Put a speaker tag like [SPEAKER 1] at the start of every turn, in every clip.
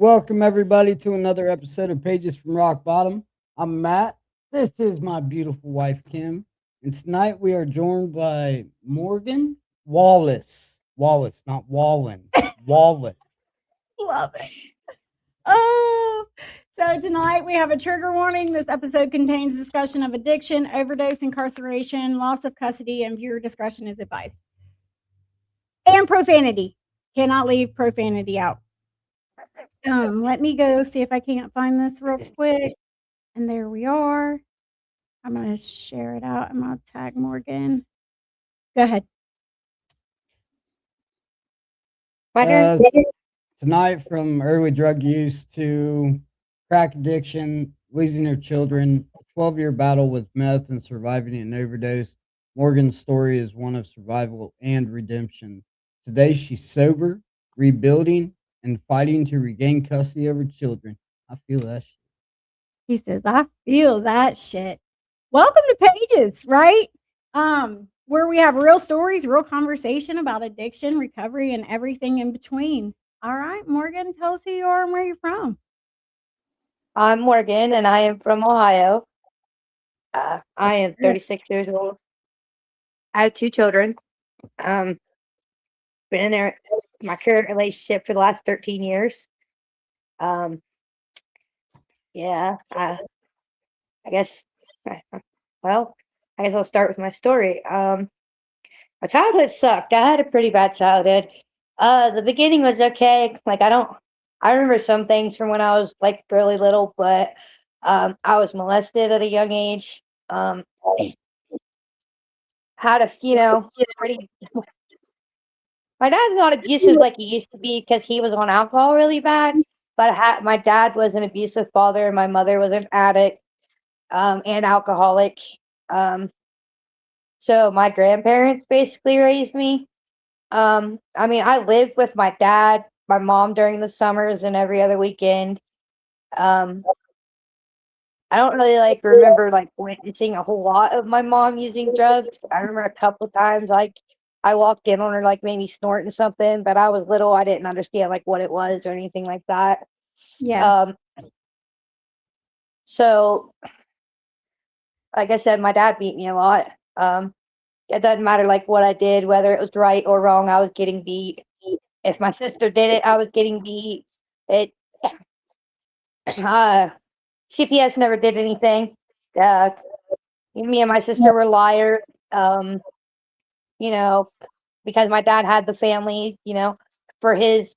[SPEAKER 1] Welcome everybody to another episode of Pages from Rock Bottom. I'm Matt. This is my beautiful wife Kim, and tonight we are joined by Morgan Wallace. Wallace, not Wallen. Wallace.
[SPEAKER 2] Love it. Oh, so tonight we have a trigger warning. This episode contains discussion of addiction, overdose, incarceration, loss of custody, and viewer discretion is advised. And profanity. Cannot leave profanity out. Let me go see if I can't find this real quick. And there we are. I'm going to share it out. I'm going to tag Morgan. Go ahead.
[SPEAKER 1] Tonight, from early drug use to crack addiction, losing her children, a 12-year battle with meth and surviving an overdose, Morgan's story is one of survival and redemption. Today, she's sober, rebuilding, and fighting to regain custody of her children. I feel that shit.
[SPEAKER 2] He says, I feel that shit. Welcome to Pages, right? Where we have real stories, real conversation about addiction, recovery, and everything in between. All right, Morgan, tell us who you are and where you're from.
[SPEAKER 3] I'm Morgan, and I am from Ohio. I am 36 years old. I have 2 children. Been in my current relationship for the last 13 years. I guess I'll start with my story. My childhood sucked. I had a pretty bad childhood. The beginning was okay. I remember some things from when I was like really little, but I was molested at a young age. Had a, pretty. My dad's not abusive like he used to be because he was on alcohol really bad. But my dad was an abusive father, and my mother was an addict and alcoholic. So my grandparents basically raised me. I lived with my dad, my mom during the summers and every other weekend. I don't really remember witnessing a whole lot of my mom using drugs. I remember a couple times I walked in on her maybe snorting something, but I was little. I didn't understand what it was or anything like that.
[SPEAKER 2] Yeah.
[SPEAKER 3] So like I said, my dad beat me a lot. It doesn't matter what I did, whether it was right or wrong, I was getting beat. If my sister did it, I was getting beat. CPS never did anything. Me and my sister were liars. Because my dad had the family, for his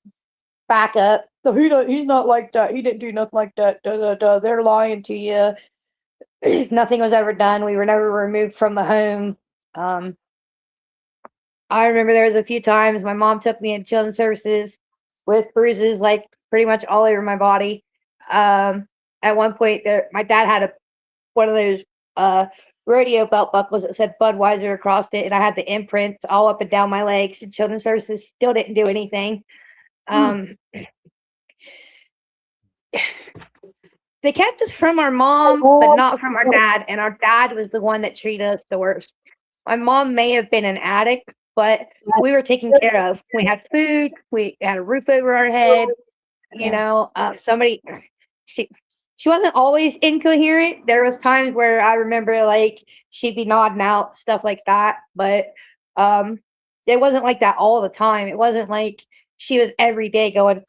[SPEAKER 3] backup. So he's not like that. He didn't do nothing like that. They're lying to you. Nothing was ever done. We were never removed from the home. I remember there was a few times my mom took me in children's services with bruises pretty much all over my body. At one point, my dad had one of those rodeo belt buckles that said Budweiser across it, and I had the imprints all up and down my legs. And children's services still didn't do anything. They kept us from our mom, but not from our dad, and our dad was the one that treated us the worst. My mom may have been an addict, but we were taken care of. We had food, we had a roof over our head. She wasn't always incoherent. There was times where I remember she'd be nodding out, stuff like that, but it wasn't like that all the time. It wasn't like she was every day going.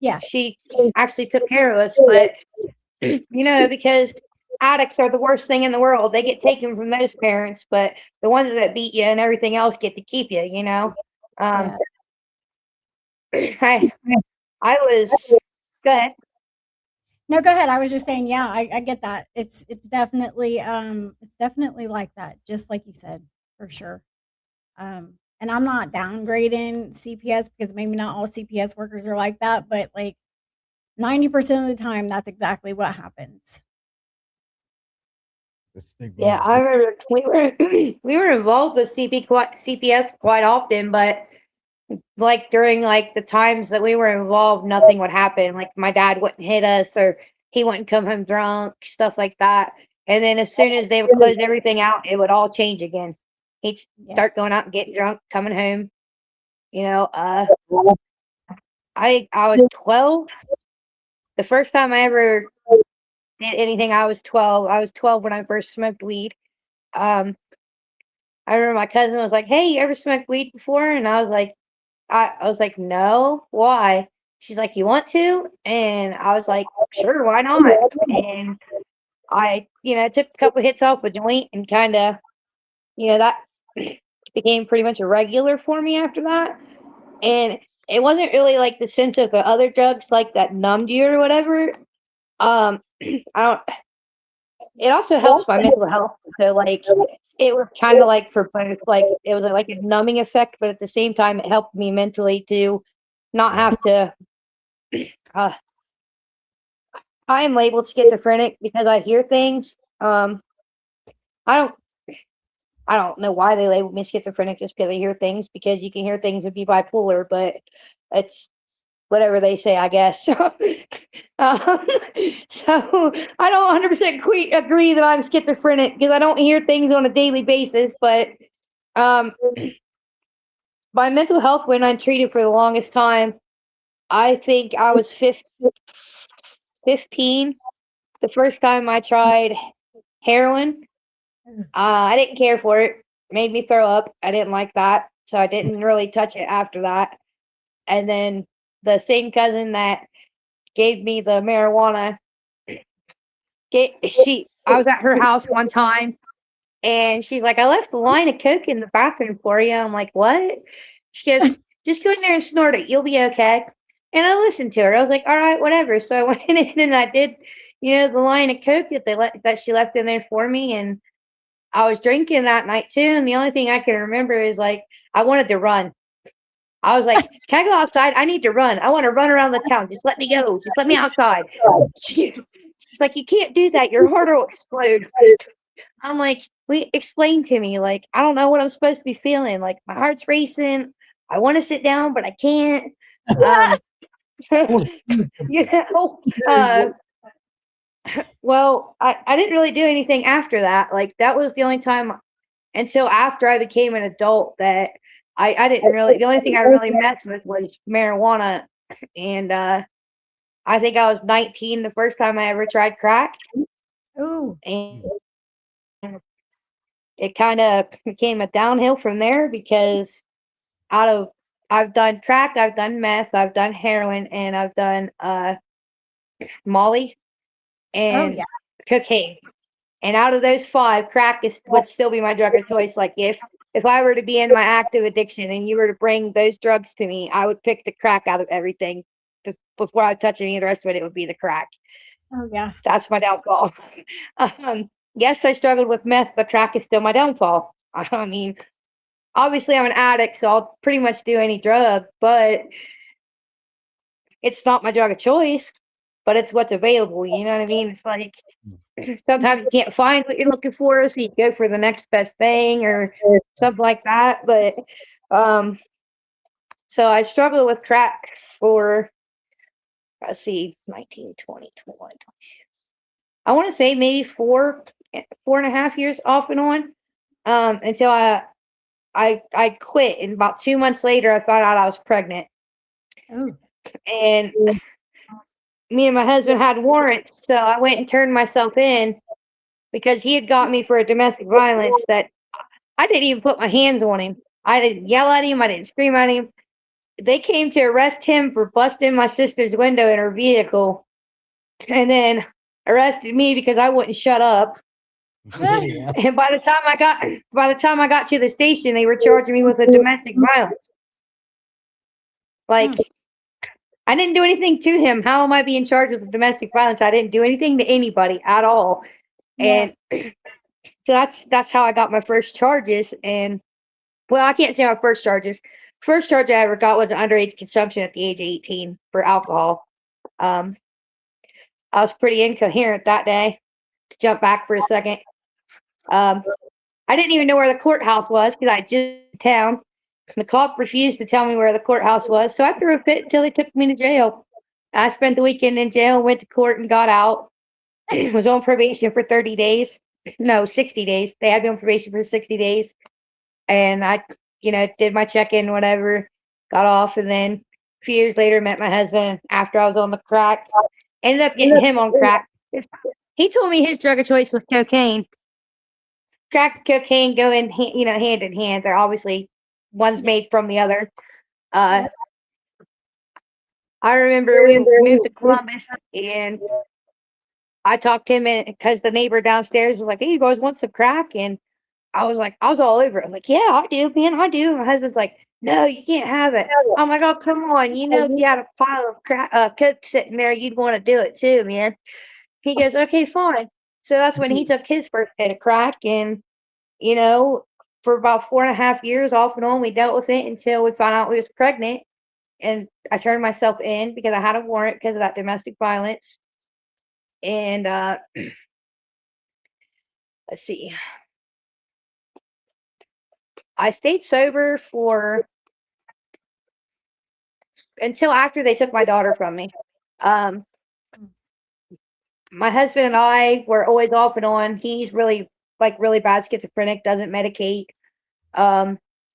[SPEAKER 2] Yeah,
[SPEAKER 3] she actually took care of us, but because addicts are the worst thing in the world. They get taken from those parents, but the ones that beat you and everything else get to keep you. I was go ahead.
[SPEAKER 2] No, go ahead. I was just saying, yeah, I get that. It's definitely like that, just like you said, for sure. And I'm not downgrading CPS because maybe not all CPS workers are like that, but 90% of the time, that's exactly what happens.
[SPEAKER 3] Yeah, I remember we were involved with CPS quite often, but during the times that we were involved, nothing would happen. My dad wouldn't hit us, or he wouldn't come home drunk, stuff like that. And then as soon as they would close everything out, it would all change again. He'd start going out and getting drunk, coming home. I I was 12. The first time I ever did anything, I was 12. I was 12 when I first smoked weed. Um, I remember my cousin was like, "Hey, you ever smoked weed before?" And I was like, "No, why?" She's like, "You want to?" And I was like, "Sure, why not?" And I, took a couple hits off a joint and kind of, that became pretty much a regular for me after that. And it wasn't really like the sense of the other drugs like that numbed you or whatever. I don't. It also helps my mental health. So like, it was kind of like for both. Like it was like a numbing effect, but at the same time, it helped me mentally to not have to. Uh, I am labeled schizophrenic because I hear things. I don't. I don't know why they label me schizophrenic just because I hear things, because you can hear things and be bipolar, but it's whatever they say, I guess. Um, so I don't 100% agree that I'm schizophrenic because I don't hear things on a daily basis, but um, my mental health went untreated for the longest time. I think I was 15 the first time I tried heroin. I didn't care for it. It made me throw up. I didn't like that. So I didn't really touch it after that. And then the same cousin that gave me the marijuana, I was at her house one time and she's like, "I left a line of coke in the bathroom for you." I'm like, "What?" She goes, "Just go in there and snort it. You'll be okay." And I listened to her. I was like, "All right, whatever." So I went in and I did, the line of coke that she left in there for me. And I was drinking that night too. And the only thing I can remember is like, I wanted to run. I was like, "Can I go outside? I need to run. I want to run around the town. Just let me go. Just let me outside." She's like, "You can't do that. Your heart will explode." I'm like, explain to me. Like, I don't know what I'm supposed to be feeling. Like, my heart's racing. I want to sit down, but I can't. Um, you know, uh, well, I didn't really do anything after that. Like, that was the only time until after I became an adult that I didn't really, the only thing I really messed with was marijuana. And I think I was 19 the first time I ever tried crack.
[SPEAKER 2] Ooh.
[SPEAKER 3] And it kind of became a downhill from there because out of I've done crack, I've done meth, I've done heroin, and I've done Molly
[SPEAKER 2] Oh
[SPEAKER 3] and
[SPEAKER 2] yeah.
[SPEAKER 3] cocaine. And out of those five, crack would still be my drug of choice. Like if I were to be in my active addiction and you were to bring those drugs to me, I would pick the crack out of everything. Before I touch any of the rest of it, it would be the crack.
[SPEAKER 2] Oh yeah.
[SPEAKER 3] That's my downfall. Yes, I struggled with meth, but crack is still my downfall. I mean, obviously I'm an addict, so I'll pretty much do any drug, but it's not my drug of choice, but it's what's available. You know what I mean? It's like sometimes you can't find what you're looking for, so you go for the next best thing or something like that. But so I struggled with crack for, let's see, 19, 20, 21. I want to say maybe 4.5 years off and on, until I quit. And about 2 months later, I found out I was pregnant.
[SPEAKER 2] Oh.
[SPEAKER 3] And me and my husband had warrants, so I went and turned myself in because he had got me for a domestic violence that I didn't even put my hands on him. I didn't yell at him. I didn't scream at him. They came to arrest him for busting my sister's window in her vehicle, and then arrested me because I wouldn't shut up.
[SPEAKER 1] Yeah.
[SPEAKER 3] And by the time I got to the station, they were charging me with a domestic violence. Like, I didn't do anything to him. How am I being charged with domestic violence? I didn't do anything to anybody at all.
[SPEAKER 2] Yeah.
[SPEAKER 3] And so that's how I got my first charges. And well, I can't say my first charges. First charge I ever got was an underage consumption at the age of 18 for alcohol. I was pretty incoherent that day. To jump back for a second, I didn't even know where the courthouse was because I just in town. The cop refused to tell me where the courthouse was, so I threw a fit until they took me to jail. I spent the weekend in jail, went to court, and got out. Was on probation for 30 days. No, 60 days. They had me on probation for 60 days. And I, did my check-in, whatever, got off, and then few years later, met my husband after I was on the crack. Ended up getting him on crack. He told me his drug of choice was cocaine. Crack and cocaine go in, hand in hand. They're obviously one's made from the other. I remember we moved to Columbus, and I talked to him because the neighbor downstairs was like, "Hey, you guys want some crack?" And I was like, I was all over it. I'm like, "Yeah, I do, man, I do." My husband's like, "No, you can't have it." I'm like, "Oh, come on, if you had a pile of coke sitting there, you'd want to do it too, man." He goes, "Okay, fine." So that's when he took his first hit of crack, and for about 4.5 years, off and on, we dealt with it until we found out we was pregnant, and I turned myself in because I had a warrant because of that domestic violence. And let's see, I stayed sober for until after they took my daughter from me. Um, my husband and I were always off and on. He's really really bad schizophrenic, doesn't medicate,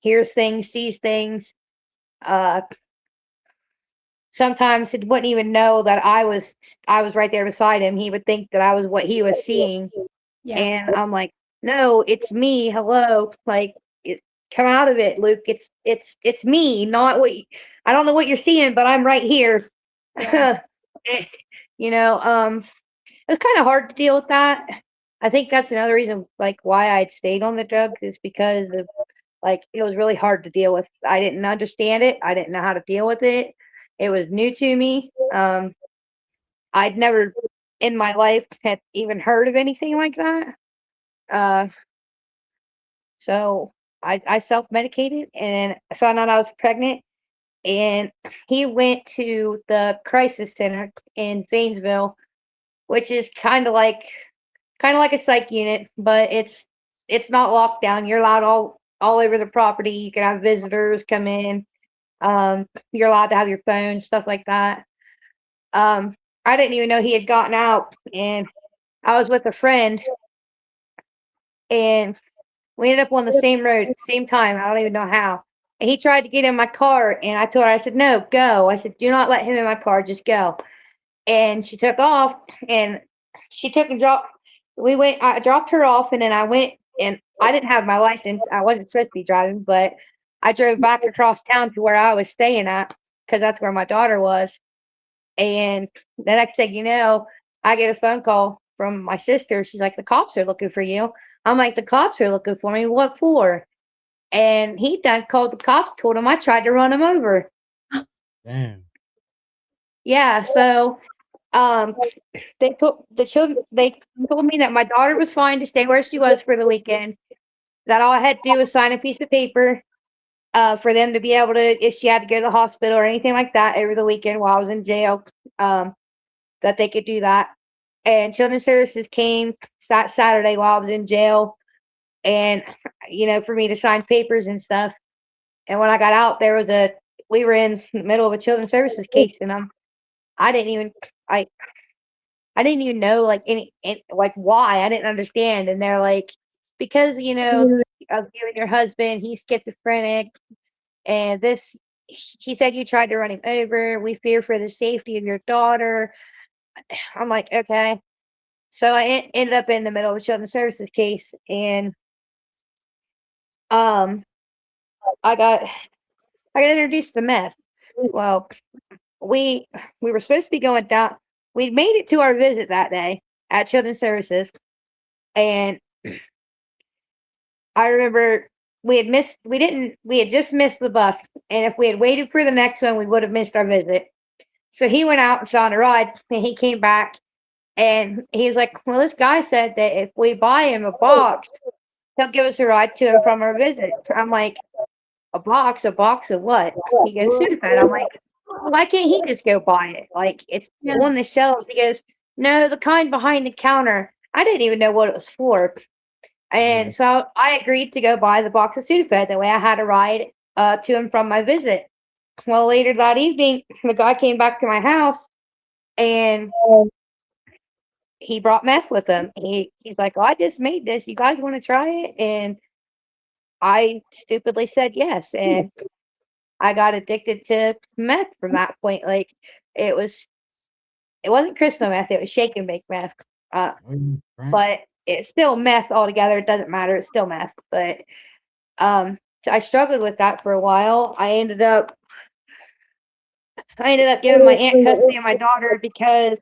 [SPEAKER 3] hears things, sees things. Uh, Sometimes he wouldn't even know that I was right there beside him. He would think that I was what he was seeing.
[SPEAKER 2] Yeah.
[SPEAKER 3] And I'm like, "No, it's me. Hello. Like, come out of it, Luke. It's me, not what I don't know what you're seeing, but I'm right here."
[SPEAKER 2] Yeah.
[SPEAKER 3] It was kind of hard to deal with that. I think that's another reason, why I'd stayed on the drugs is because of, it was really hard to deal with. I didn't understand it. I didn't know how to deal with it. It was new to me. I'd never in my life had even heard of anything like that. Uh, so I self-medicated, and I found out I was pregnant, and he went to the crisis center in Zanesville, which is kind of like a psych unit, but it's not locked down. You're allowed all over the property. You can have visitors come in. You're allowed to have your phone, stuff like that. I didn't even know he had gotten out, and I was with a friend, and we ended up on the same road at the same time. I don't even know how. And he tried to get in my car, and I told her, I said, "No, go." I said, "Do not let him in my car. Just go." And she took off, and she took and dropped. I dropped her off, and then I went, and I didn't have my license. I wasn't supposed to be driving, but I drove back across town to where I was staying at because that's where my daughter was. And the next thing you know, I get a phone call from my sister. She's like, "The cops are looking for you." I'm like, "The cops are looking for me? What for?" And he done called the cops, told him I tried to run him over.
[SPEAKER 1] Damn.
[SPEAKER 3] Yeah, so um, they told me that my daughter was fine to stay where she was for the weekend. That all I had to do was sign a piece of paper for them to be able to, if she had to go to the hospital or anything like that over the weekend while I was in jail, that they could do that. And Children's Services came Saturday while I was in jail, and for me to sign papers and stuff. And when I got out, we were in the middle of a Children's Services case, and I didn't even I I didn't even know like why. I didn't understand. And they're like, because of you and your husband, he's schizophrenic, and this he said you tried to run him over. We fear for the safety of your daughter. I'm like, okay. So ended up in the middle of a children's services case, and um, I got introduced to meth. Well, we were supposed to be going down. We made it to our visit that day at children's services, and I remember we had just missed the bus, and if we had waited for the next one, we would have missed our visit. So he went out and found a ride, and he came back, and he was like, "Well, this guy said that if we buy him a box, he'll give us a ride to and from our visit." I'm like, "A box? A box of what?" He goes, "Sudafed." I'm like, "Why can't he just go buy it? Like, it's
[SPEAKER 2] Yeah.
[SPEAKER 3] on the shelves." He goes, "No, the kind behind the counter." I didn't even know what it was for.
[SPEAKER 1] Yeah.
[SPEAKER 3] And so I agreed to go buy the box of Sudafed. That way I had a ride to and from my visit. Well, later that evening, the guy came back to my house, and he brought meth with him. He's like, "Oh, I just made this. You guys want to try it?" And I stupidly said yes. And I got addicted to meth from that point. Like it wasn't crystal meth, it was shake and bake meth. Uh,
[SPEAKER 1] Right.
[SPEAKER 3] but it's still meth altogether. It doesn't matter. It's still meth. But so I struggled with that for a while. I ended up giving my aunt custody of my daughter because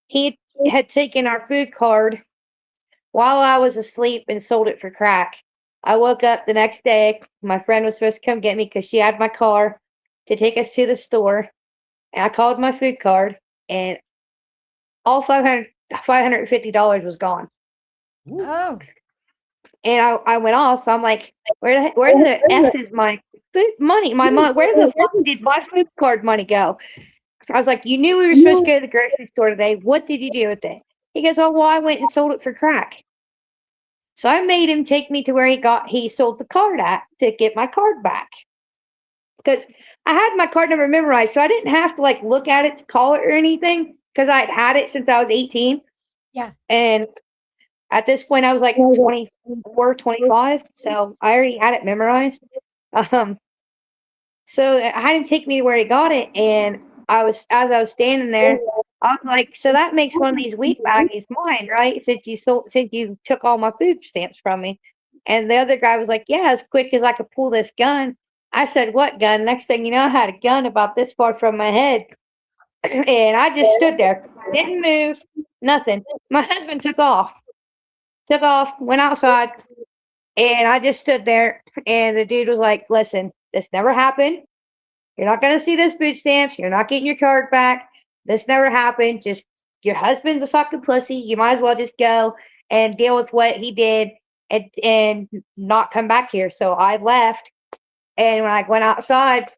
[SPEAKER 3] he had taken our food card while I was asleep and sold it for crack. I woke up the next day. My friend was supposed to come get me because she had my car to take us to the store. And I called my food card, and all $550 was gone.
[SPEAKER 2] Oh,
[SPEAKER 3] And I went off. I'm like, where the F is my food money? My mom, where the fuck did my food card money go? I was like, you knew we were supposed to go to the grocery store today. What did you do with it? He goes, oh, well, I went and sold it for crack. So I made him take me to where he sold the card at to get my card back. Because I had my card number memorized, so I didn't have to like look at it to call it or anything because I had it since I was 18.
[SPEAKER 2] yeah.
[SPEAKER 3] And at this point I was like 24, 25, so I already had it memorized. Um, so I had him take me to where he got it, and as I was standing there, I was like, so that makes one of these wheat baggies mine, right? Since you took all my food stamps from me. And the other guy was like, yeah, as quick as I could pull this gun. I said, what gun? Next thing you know, I had a gun about this far from my head. And I just stood there, didn't move, nothing. My husband took off, went outside, and I just stood there. And the dude was like, listen, this never happened. You're not going to see those food stamps. You're not getting your card back. This never happened. Just your husband's a fucking pussy. You might as well just go and deal with what he did and not come back here. So I left. And when I went outside,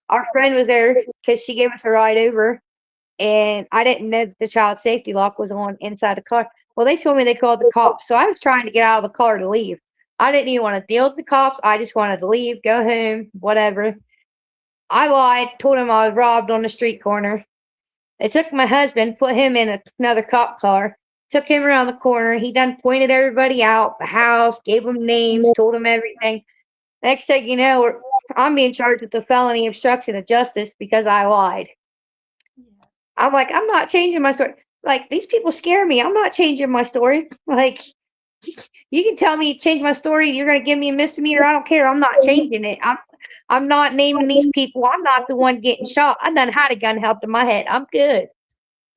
[SPEAKER 3] our friend was there because she gave us a ride over. And I didn't know that the child safety lock was on inside the car. Well, they told me they called the cops. So I was trying to get out of the car to leave. I didn't even want to deal with the cops. I just wanted to leave, go home, whatever. I lied, told him I was robbed on the street corner. They took my husband, put him in another cop car, took him around the corner. He done pointed everybody out, the house, gave them names, told them everything. Next thing you know, I'm being charged with the felony obstruction of justice because I lied. I'm like, I'm not changing my story. Like, these people scare me. I'm not changing my story. Like, you can tell me change my story. You're going to give me a misdemeanor. I don't care. I'm not changing it. I'm not naming these people. I'm not the one getting shot. I done had a gun held to my head. I'm good.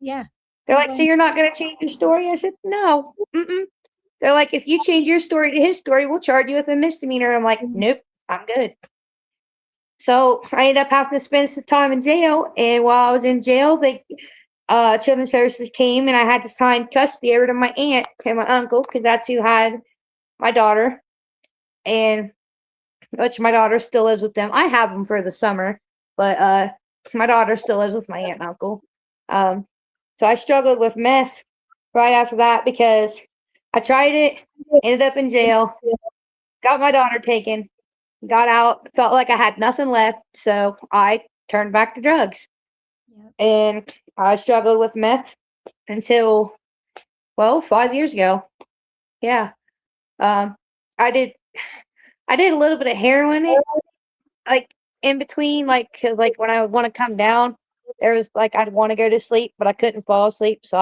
[SPEAKER 2] Yeah.
[SPEAKER 3] They're like, so you're not going to change your story? I said, no. Mm-mm. They're like, if you change your story to his story, we'll charge you with a misdemeanor. I'm like, nope, I'm good. So I ended up having to spend some time in jail. And while I was in jail, Children's Services came and I had to sign custody over to my aunt and my uncle because that's who had my daughter. And which my daughter still lives with them. I have them for the summer, but my daughter still lives with my aunt and uncle. So I struggled with meth right after that because I tried it, ended up in jail, got my daughter taken, got out, felt like I had nothing left, so I turned back to drugs.
[SPEAKER 2] Yep.
[SPEAKER 3] And I struggled with meth until, well, 5 years ago. Yeah. I did a little bit of heroin, like in between, like, cause like when I would want to come down, there was like I'd want to go to sleep, but I couldn't fall asleep, so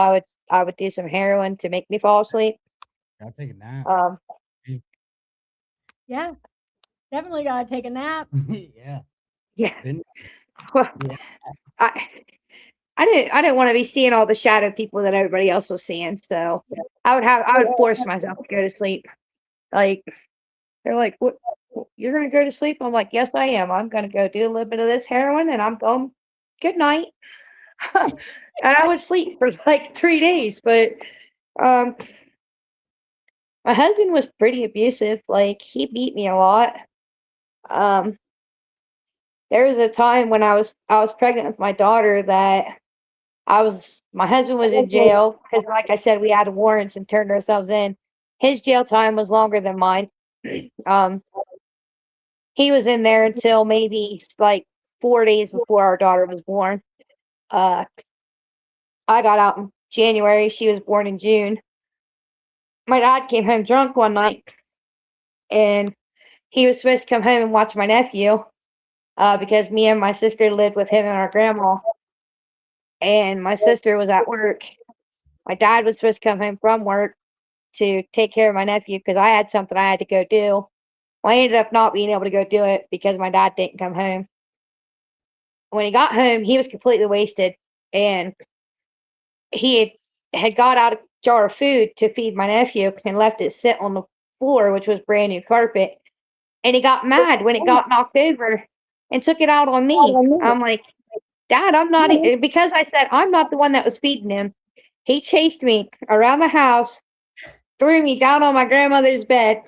[SPEAKER 3] I would do some heroin to make me fall asleep.
[SPEAKER 1] I'll take a nap.
[SPEAKER 2] Yeah. Definitely got to take a nap.
[SPEAKER 1] Yeah.
[SPEAKER 3] Yeah.
[SPEAKER 1] Been-
[SPEAKER 3] Well,
[SPEAKER 1] Yeah.
[SPEAKER 3] I didn't want to be seeing all the shadow people that everybody else was seeing, so I would force myself to go to sleep. Like they're like, "What? You're gonna go to sleep?" I'm like, "Yes, I am. I'm gonna go do a little bit of this heroin, and I'm going. Good night." And I would sleep for like 3 days, but um, my husband was pretty abusive. Like he beat me a lot. Um, there was a time when I was pregnant with my daughter that my husband was in jail because, like I said, we had warrants and turned ourselves in. His jail time was longer than mine. Um, he was in there until maybe like 4 days before our daughter was born. Uh, I got out in January. She was born in June. My dad came home drunk one night, and he was supposed to come home and watch my nephew. because me and my sister lived with him and our grandma, and my sister was at work. My dad was supposed to come home from work to take care of my nephew because I had something I had to go do. Well, I ended up not being able to go do it because my dad didn't come home. When he got home, he was completely wasted, and he had got out a jar of food to feed my nephew and left it sit on the floor, which was brand new carpet. And he got mad when it got knocked over and took it out on me. I'm like, Dad, I'm not, because I said I'm not the one that was feeding him. He chased me around the house, threw me down on my grandmother's bed,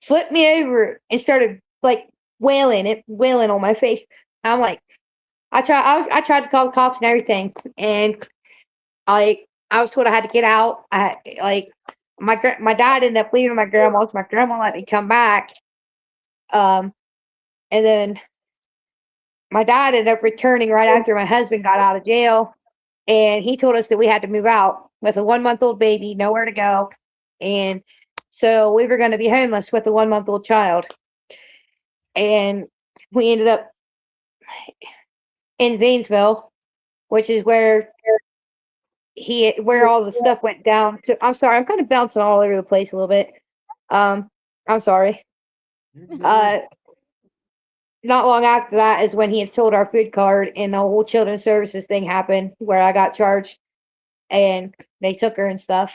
[SPEAKER 3] flipped me over, and started like wailing on my face. I'm like, I tried to call the cops and everything, and I was told I had to get out. My dad ended up leaving my grandma's. My grandma let me come back, and then my dad ended up returning right after my husband got out of jail, and he told us that we had to move out with a 1-month-old baby, nowhere to go, and so we were going to be homeless with a 1-month-old child, and we ended up in Zanesville, which is where all the stuff went down. I'm sorry, I'm kind of bouncing all over the place a little bit. I'm sorry. Not long after that is when he had sold our food card, and the whole children's services thing happened where I got charged, and they took her and stuff.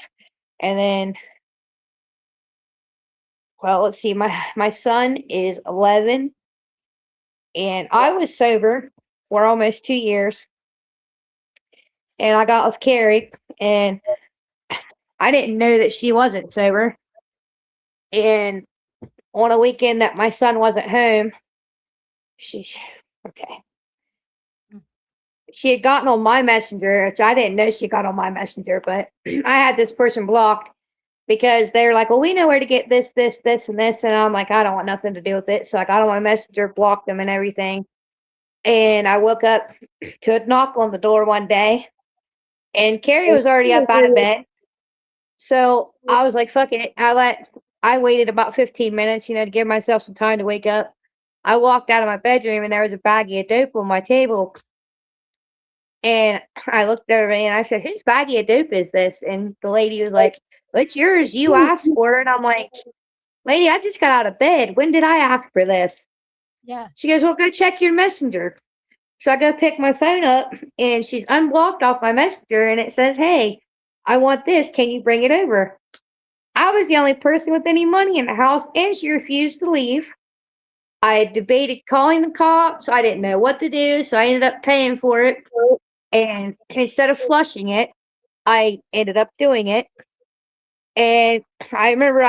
[SPEAKER 3] And then, well, let's see, my son is 11, and I was sober for almost 2 years, and I got with Carrie, and I didn't know that she wasn't sober. And on a weekend that my son wasn't home, she okay. She had gotten on my messenger, which I didn't know she got on my messenger, but I had this person blocked because they're like, well, we know where to get this, this, this, and this. And I'm like, I don't want nothing to do with it. So I got on my messenger, blocked them and everything. And I woke up to a knock on the door one day, and Carrie was already up out of bed. So I was like, fuck it. I waited about 15 minutes, to give myself some time to wake up. I walked out of my bedroom, and there was a baggie of dope on my table. And I looked over and I said, whose baggie of dope is this? And the lady was like, it's yours. You asked for it. And I'm like, lady, I just got out of bed. When did I ask for this?
[SPEAKER 2] Yeah.
[SPEAKER 3] She goes, well, go check your messenger. So I go pick my phone up, and she's unblocked off my messenger, and it says, hey, I want this. Can you bring it over? I was the only person with any money in the house, and she refused to leave. I debated calling the cops. I didn't know what to do, so I ended up paying for it. And instead of flushing it, I ended up doing it. And I remember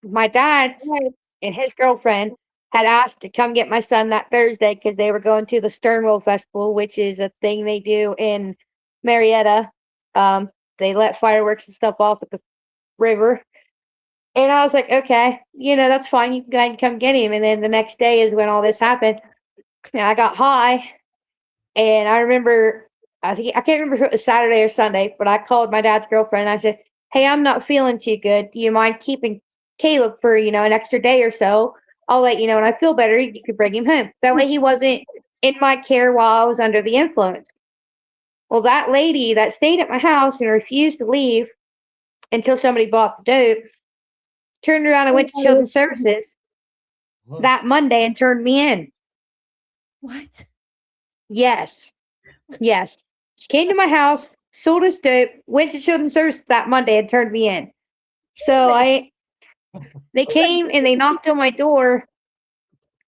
[SPEAKER 3] my dad and his girlfriend had asked to come get my son that Thursday because they were going to the Sternwell Festival, which is a thing they do in Marietta. They let fireworks and stuff off at the river. And I was like, okay, that's fine. You can go ahead and come get him. And then the next day is when all this happened. And I got high. And I remember, I can't remember if it was Saturday or Sunday, but I called my dad's girlfriend and I said, hey, I'm not feeling too good. Do you mind keeping Caleb for, an extra day or so? I'll let you know when I feel better. You could bring him home. That way he wasn't in my care while I was under the influence. Well, that lady that stayed at my house and refused to leave until somebody bought the dope turned around and went to Children's Services that Monday and turned me in.
[SPEAKER 2] What?
[SPEAKER 3] Yes. She came to my house, sold us dope, went to Children's Services that Monday and turned me in. So they came and they knocked on my door,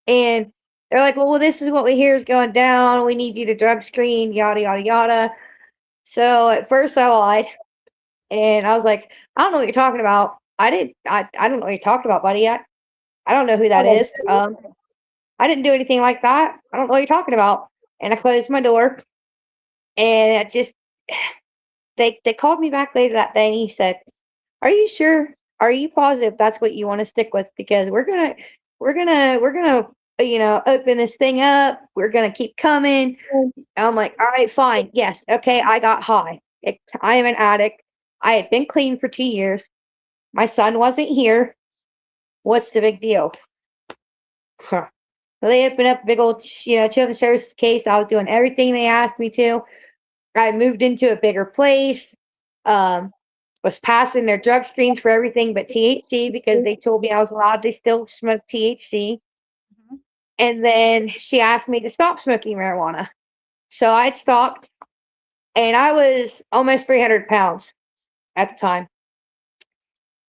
[SPEAKER 3] and they're like, well, this is what we hear is going down. We need you to drug screen, yada, yada, yada. So at first I lied, and I was like, I don't know what you're talking about. I don't know what you're talking about, buddy. I don't know who that is. I didn't do anything like that. I don't know what you're talking about. And I closed my door, and it just, they called me back later that day, and he said, are you sure? Are you positive that's what you want to stick with? Because we're gonna open this thing up. We're gonna keep coming. And I'm like, all right, fine. Yes, okay. I got high. I am an addict. I had been clean for 2 years. My son wasn't here. What's the big deal? They opened up a big old, children's services case. I was doing everything they asked me to. I moved into a bigger place. Um, was passing their drug screens for everything but THC because they told me I was allowed to still smoke THC.
[SPEAKER 2] Mhm.
[SPEAKER 3] And then she asked me to stop smoking marijuana. So I'd stopped, and I was almost 300 pounds at the time.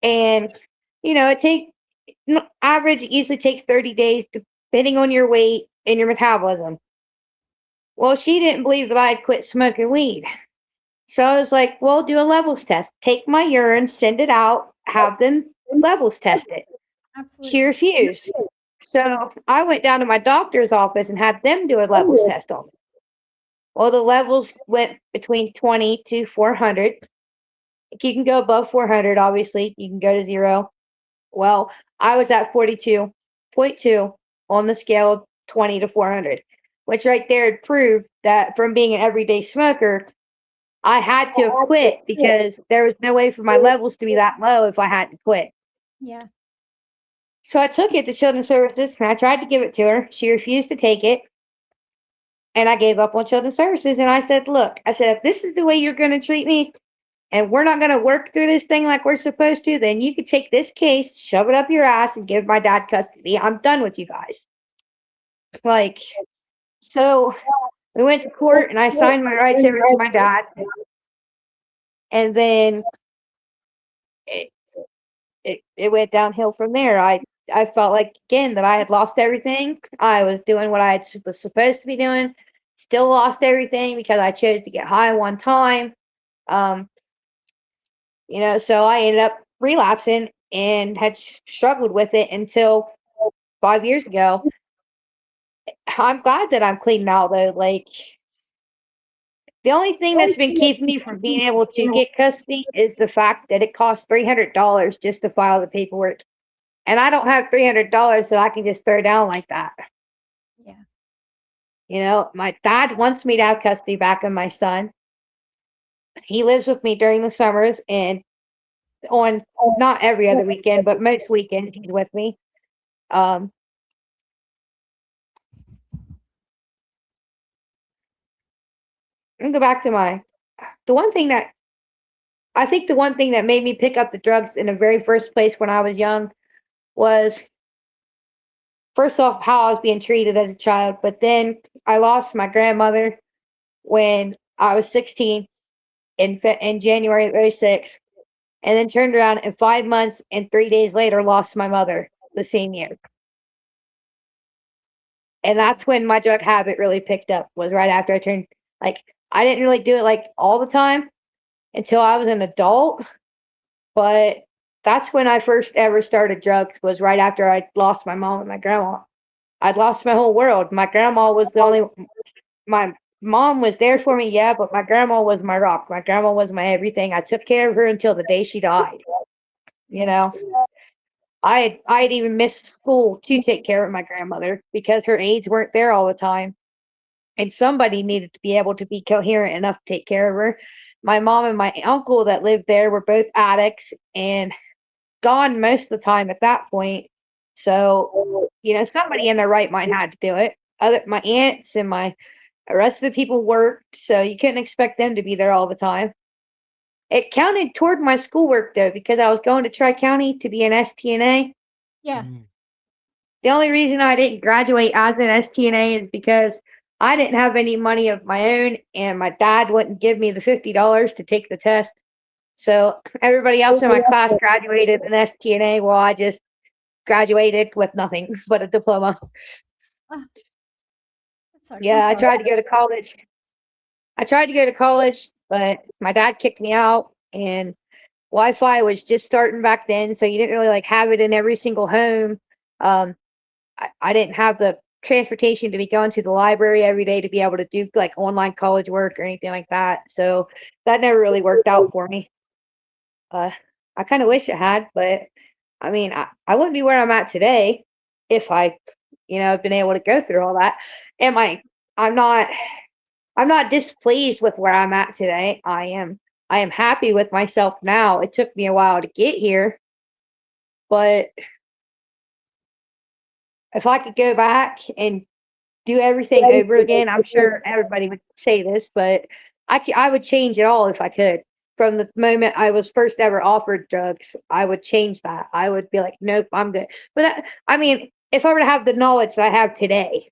[SPEAKER 3] And, it takes average, it usually takes 30 days depending on your weight and your metabolism. Well, she didn't believe that I had quit smoking weed. So I was like, well, do a levels test. Take my urine, send it out, have them levels test it. She
[SPEAKER 2] Absolutely.
[SPEAKER 3] refused. So I went down to my doctor's office and had them do a levels test on me. Well, the levels went between 20 to 400. You can go above 400, obviously. You can go to 0. Well, I was at 42.2 on the scale of 20 to 400, which right there proved that from being an everyday smoker, I had to have quit because there was no way for my levels to be that low if I hadn't quit.
[SPEAKER 2] Yeah.
[SPEAKER 3] So I took it to Children's Services and I tried to give it to her. She refused to take it. And I gave up on Children's Services. And I said, look, if this is the way you're going to treat me and we're not going to work through this thing like we're supposed to, then you could take this case, shove it up your ass, and give my dad custody. I'm done with you guys. Like, so we went to court and I signed my rights over to my dad. And then it went downhill from there. I felt like again that I had lost everything. I was doing what was supposed to be doing, still lost everything because I chose to get high one time. Um, so I ended up relapsing and had struggled with it until 5 years ago. I'm glad that I'm clean now though. Like the only thing that's been keeping me from being able to get custody is the fact that it costs $300 just to file the paperwork. And I don't have $300 that I can just throw down like that.
[SPEAKER 2] Yeah.
[SPEAKER 3] My dad wants me to have custody back of my son. He lives with me during the summers and on not every other weekend, but most weekends he's with me. I'm gonna go back to the one thing that I think the one thing that made me pick up the drugs in the very first place when I was young was first off how I was being treated as a child, but then I lost my grandmother when I was 16 in January of '06, and then turned around and 5 months and 3 days later lost my mother the same year. And that's when my drug habit really picked up, was right after I turned, like, I didn't really do it like all the time until I was an adult, but that's when I first ever started drugs, was right after I lost my mom and my grandma. I'd lost my whole world. My grandma was the only, my mom was there for me, yeah, but my grandma was my rock. My grandma was my everything. I took care of her until the day she died. You know, I had even missed school to take care of my grandmother because her aides weren't there all the time, and somebody needed to be able to be coherent enough to take care of her. My mom and my uncle that lived there were both addicts and gone most of the time at that point. So, somebody in their right mind had to do it. My aunts and the rest of the people worked, so you couldn't expect them to be there all the time. It counted toward my schoolwork though, because I was going to Tri County to be an STNA.
[SPEAKER 2] Yeah.
[SPEAKER 3] The only reason I didn't graduate as an STNA is because I didn't have any money of my own, and my dad wouldn't give me the $50 to take the test. So everybody else in my class graduated an STNA, while I just graduated with nothing but a diploma.
[SPEAKER 2] Oh, that sucks.
[SPEAKER 3] Yeah,
[SPEAKER 2] I'm
[SPEAKER 3] I
[SPEAKER 2] sorry.
[SPEAKER 3] tried to go to college. But my dad kicked me out, and Wi-Fi was just starting back then, so you didn't really like have it in every single home. Um, I didn't have the transportation to be going to the library every day to be able to do like online college work or anything like that. So that never really worked out for me. I kind of wish it had, but I mean, I wouldn't be where I'm at today if I, had been able to go through all that. Am I? I'm not. I'm not displeased with where I'm at today. I am happy with myself now. It took me a while to get here, but if I could go back and do everything over again, I'm sure everybody would say this, but I would change it all if I could. From the moment I was first ever offered drugs, I would change that. I would be like, nope, I'm good. But I mean, if I were to have the knowledge that I have today,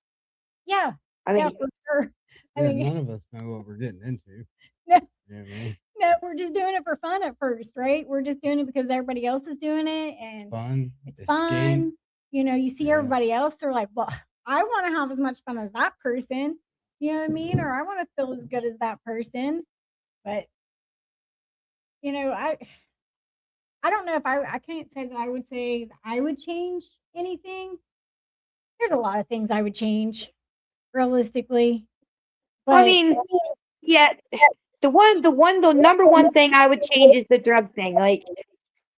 [SPEAKER 2] Yeah.
[SPEAKER 3] I
[SPEAKER 2] Yeah,
[SPEAKER 3] mean,
[SPEAKER 2] for sure. I
[SPEAKER 1] Yeah,
[SPEAKER 2] mean,
[SPEAKER 1] none of us know what we're getting into.
[SPEAKER 2] no,
[SPEAKER 1] You know what I mean?
[SPEAKER 2] no, we're just doing it for fun at first, right? We're just doing it because everybody else is doing it and
[SPEAKER 1] Fun,
[SPEAKER 2] it's
[SPEAKER 1] escape.
[SPEAKER 2] fun. You know, you see
[SPEAKER 1] Yeah.
[SPEAKER 2] everybody else, they're like, well, I want to have as much fun as that person. You know what I mean? Or I want to feel as good as that person. But, you know, I don't know if I can't say that I would say that I would change anything. There's a lot of things I would change realistically.
[SPEAKER 3] I
[SPEAKER 2] But
[SPEAKER 3] mean, yeah, the number one thing I would change is the drug thing. Like,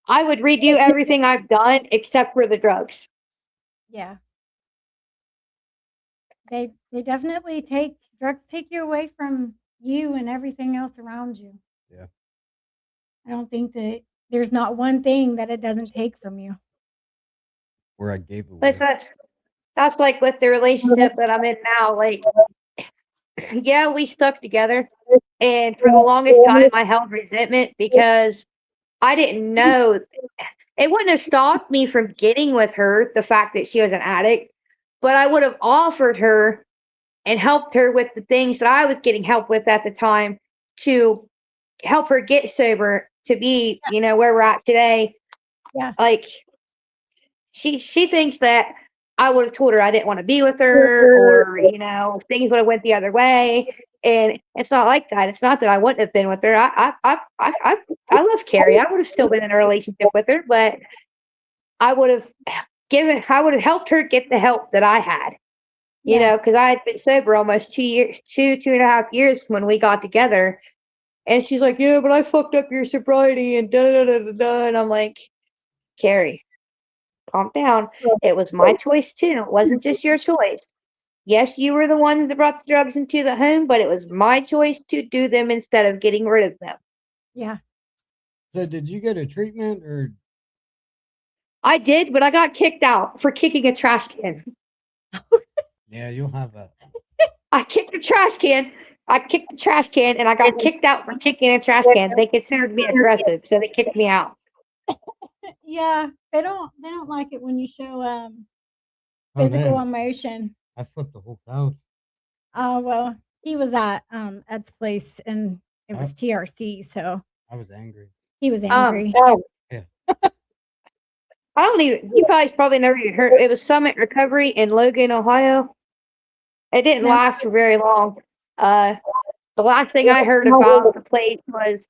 [SPEAKER 3] I would redo everything I've done except for the drugs.
[SPEAKER 2] yeah, they definitely take you away from you and everything else around you.
[SPEAKER 1] Yeah.
[SPEAKER 2] I don't think that there's not one thing that it doesn't take from you.
[SPEAKER 1] Where I gave away.
[SPEAKER 3] But that's like with the relationship that I'm in now. Like, yeah, we stuck together. And for the longest time, I held resentment because I didn't know. It wouldn't have stopped me from getting with her, the fact that she was an addict, but I would have offered her and helped her with the things that I was getting help with at the time to help her get sober to be, where we're at today.
[SPEAKER 2] Yeah.
[SPEAKER 3] Like, she thinks that I would have told her I didn't want to be with her, or things would have went the other way. And it's not like that. It's not that I wouldn't have been with her. I love Carrie. I would have still been in a relationship with her, but I would have helped her get the help that I had.
[SPEAKER 2] Yeah.
[SPEAKER 3] Because I had been sober almost 2.5 years when we got together. And she's like, yeah, but I fucked up your sobriety and da da da da da. And I'm like, Carrie, calm down. It was my choice too. It wasn't just your choice. Yes, you were the ones that brought the drugs into the home, but it was my choice to do them instead of getting rid of them.
[SPEAKER 2] Yeah.
[SPEAKER 1] So did you go to treatment or?
[SPEAKER 3] I did, but I got kicked out for kicking a trash can.
[SPEAKER 1] Yeah, you'll have a.
[SPEAKER 3] I kicked the trash can. And I got kicked out for kicking a trash can. They considered me aggressive, so they kicked me out.
[SPEAKER 2] Yeah, they don't like it when you show physical emotion.
[SPEAKER 1] I flipped the whole couch.
[SPEAKER 2] Oh well, he was at Ed's place and it was TRC, so
[SPEAKER 1] I was angry.
[SPEAKER 2] he was angry.
[SPEAKER 1] Yeah.
[SPEAKER 3] I don't even. You guys probably never even heard. It was Summit Recovery in Logan, Ohio. It didn't last for very long. The last thing I heard about the place was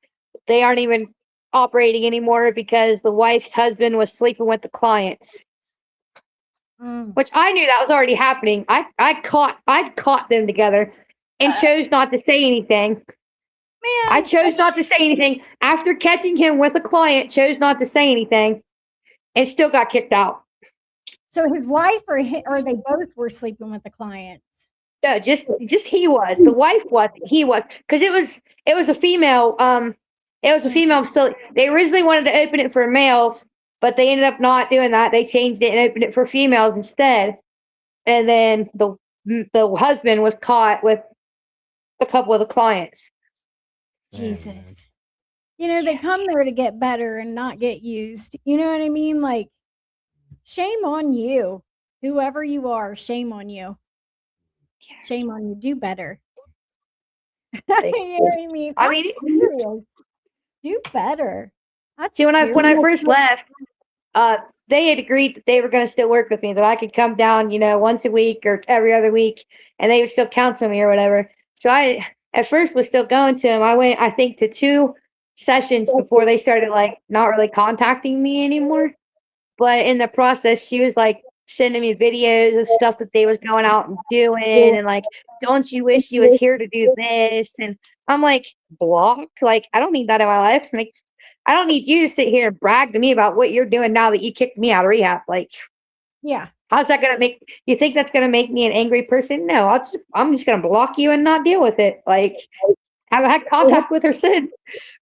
[SPEAKER 3] they aren't even operating anymore because the wife's husband was sleeping with the clients. Which I knew that was already happening. I'd caught them together and chose not to say anything.
[SPEAKER 2] Man,
[SPEAKER 3] I chose not to say anything after catching him with a client. Chose not to say anything, and still got kicked out.
[SPEAKER 2] So his wife or they both were sleeping with the clients?
[SPEAKER 3] No, just he was. The wife wasn't. He was, because it was a female. It was a female facility. They originally wanted to open it for males, but they ended up not doing that. They changed it and opened it for females instead. And then the husband was caught with a couple of the clients.
[SPEAKER 2] Jesus. They come there to get better and not get used. You know what I mean? Like, shame on you. Whoever you are, shame on you. Shame on you. Do better. You know what I mean? I'm serious. Do better.
[SPEAKER 3] See, when I first left, they had agreed that they were going to still work with me, that I could come down, once a week or every other week, and they would still counsel me or whatever. So I, at first, was still going to them. I went, I think, to 2 sessions before they started, like, not really contacting me anymore. But in the process, she was, like, sending me videos of stuff that they was going out and doing, and, like, don't you wish you was here to do this? And I'm like, block? Like, I don't need that in my life. Like, I don't need you to sit here and brag to me about what you're doing now that you kicked me out of rehab. Like,
[SPEAKER 2] yeah.
[SPEAKER 3] How's that going to make you think that's going to make me an angry person? No, I'm just going to block you and not deal with it. Like, haven't had contact with her since.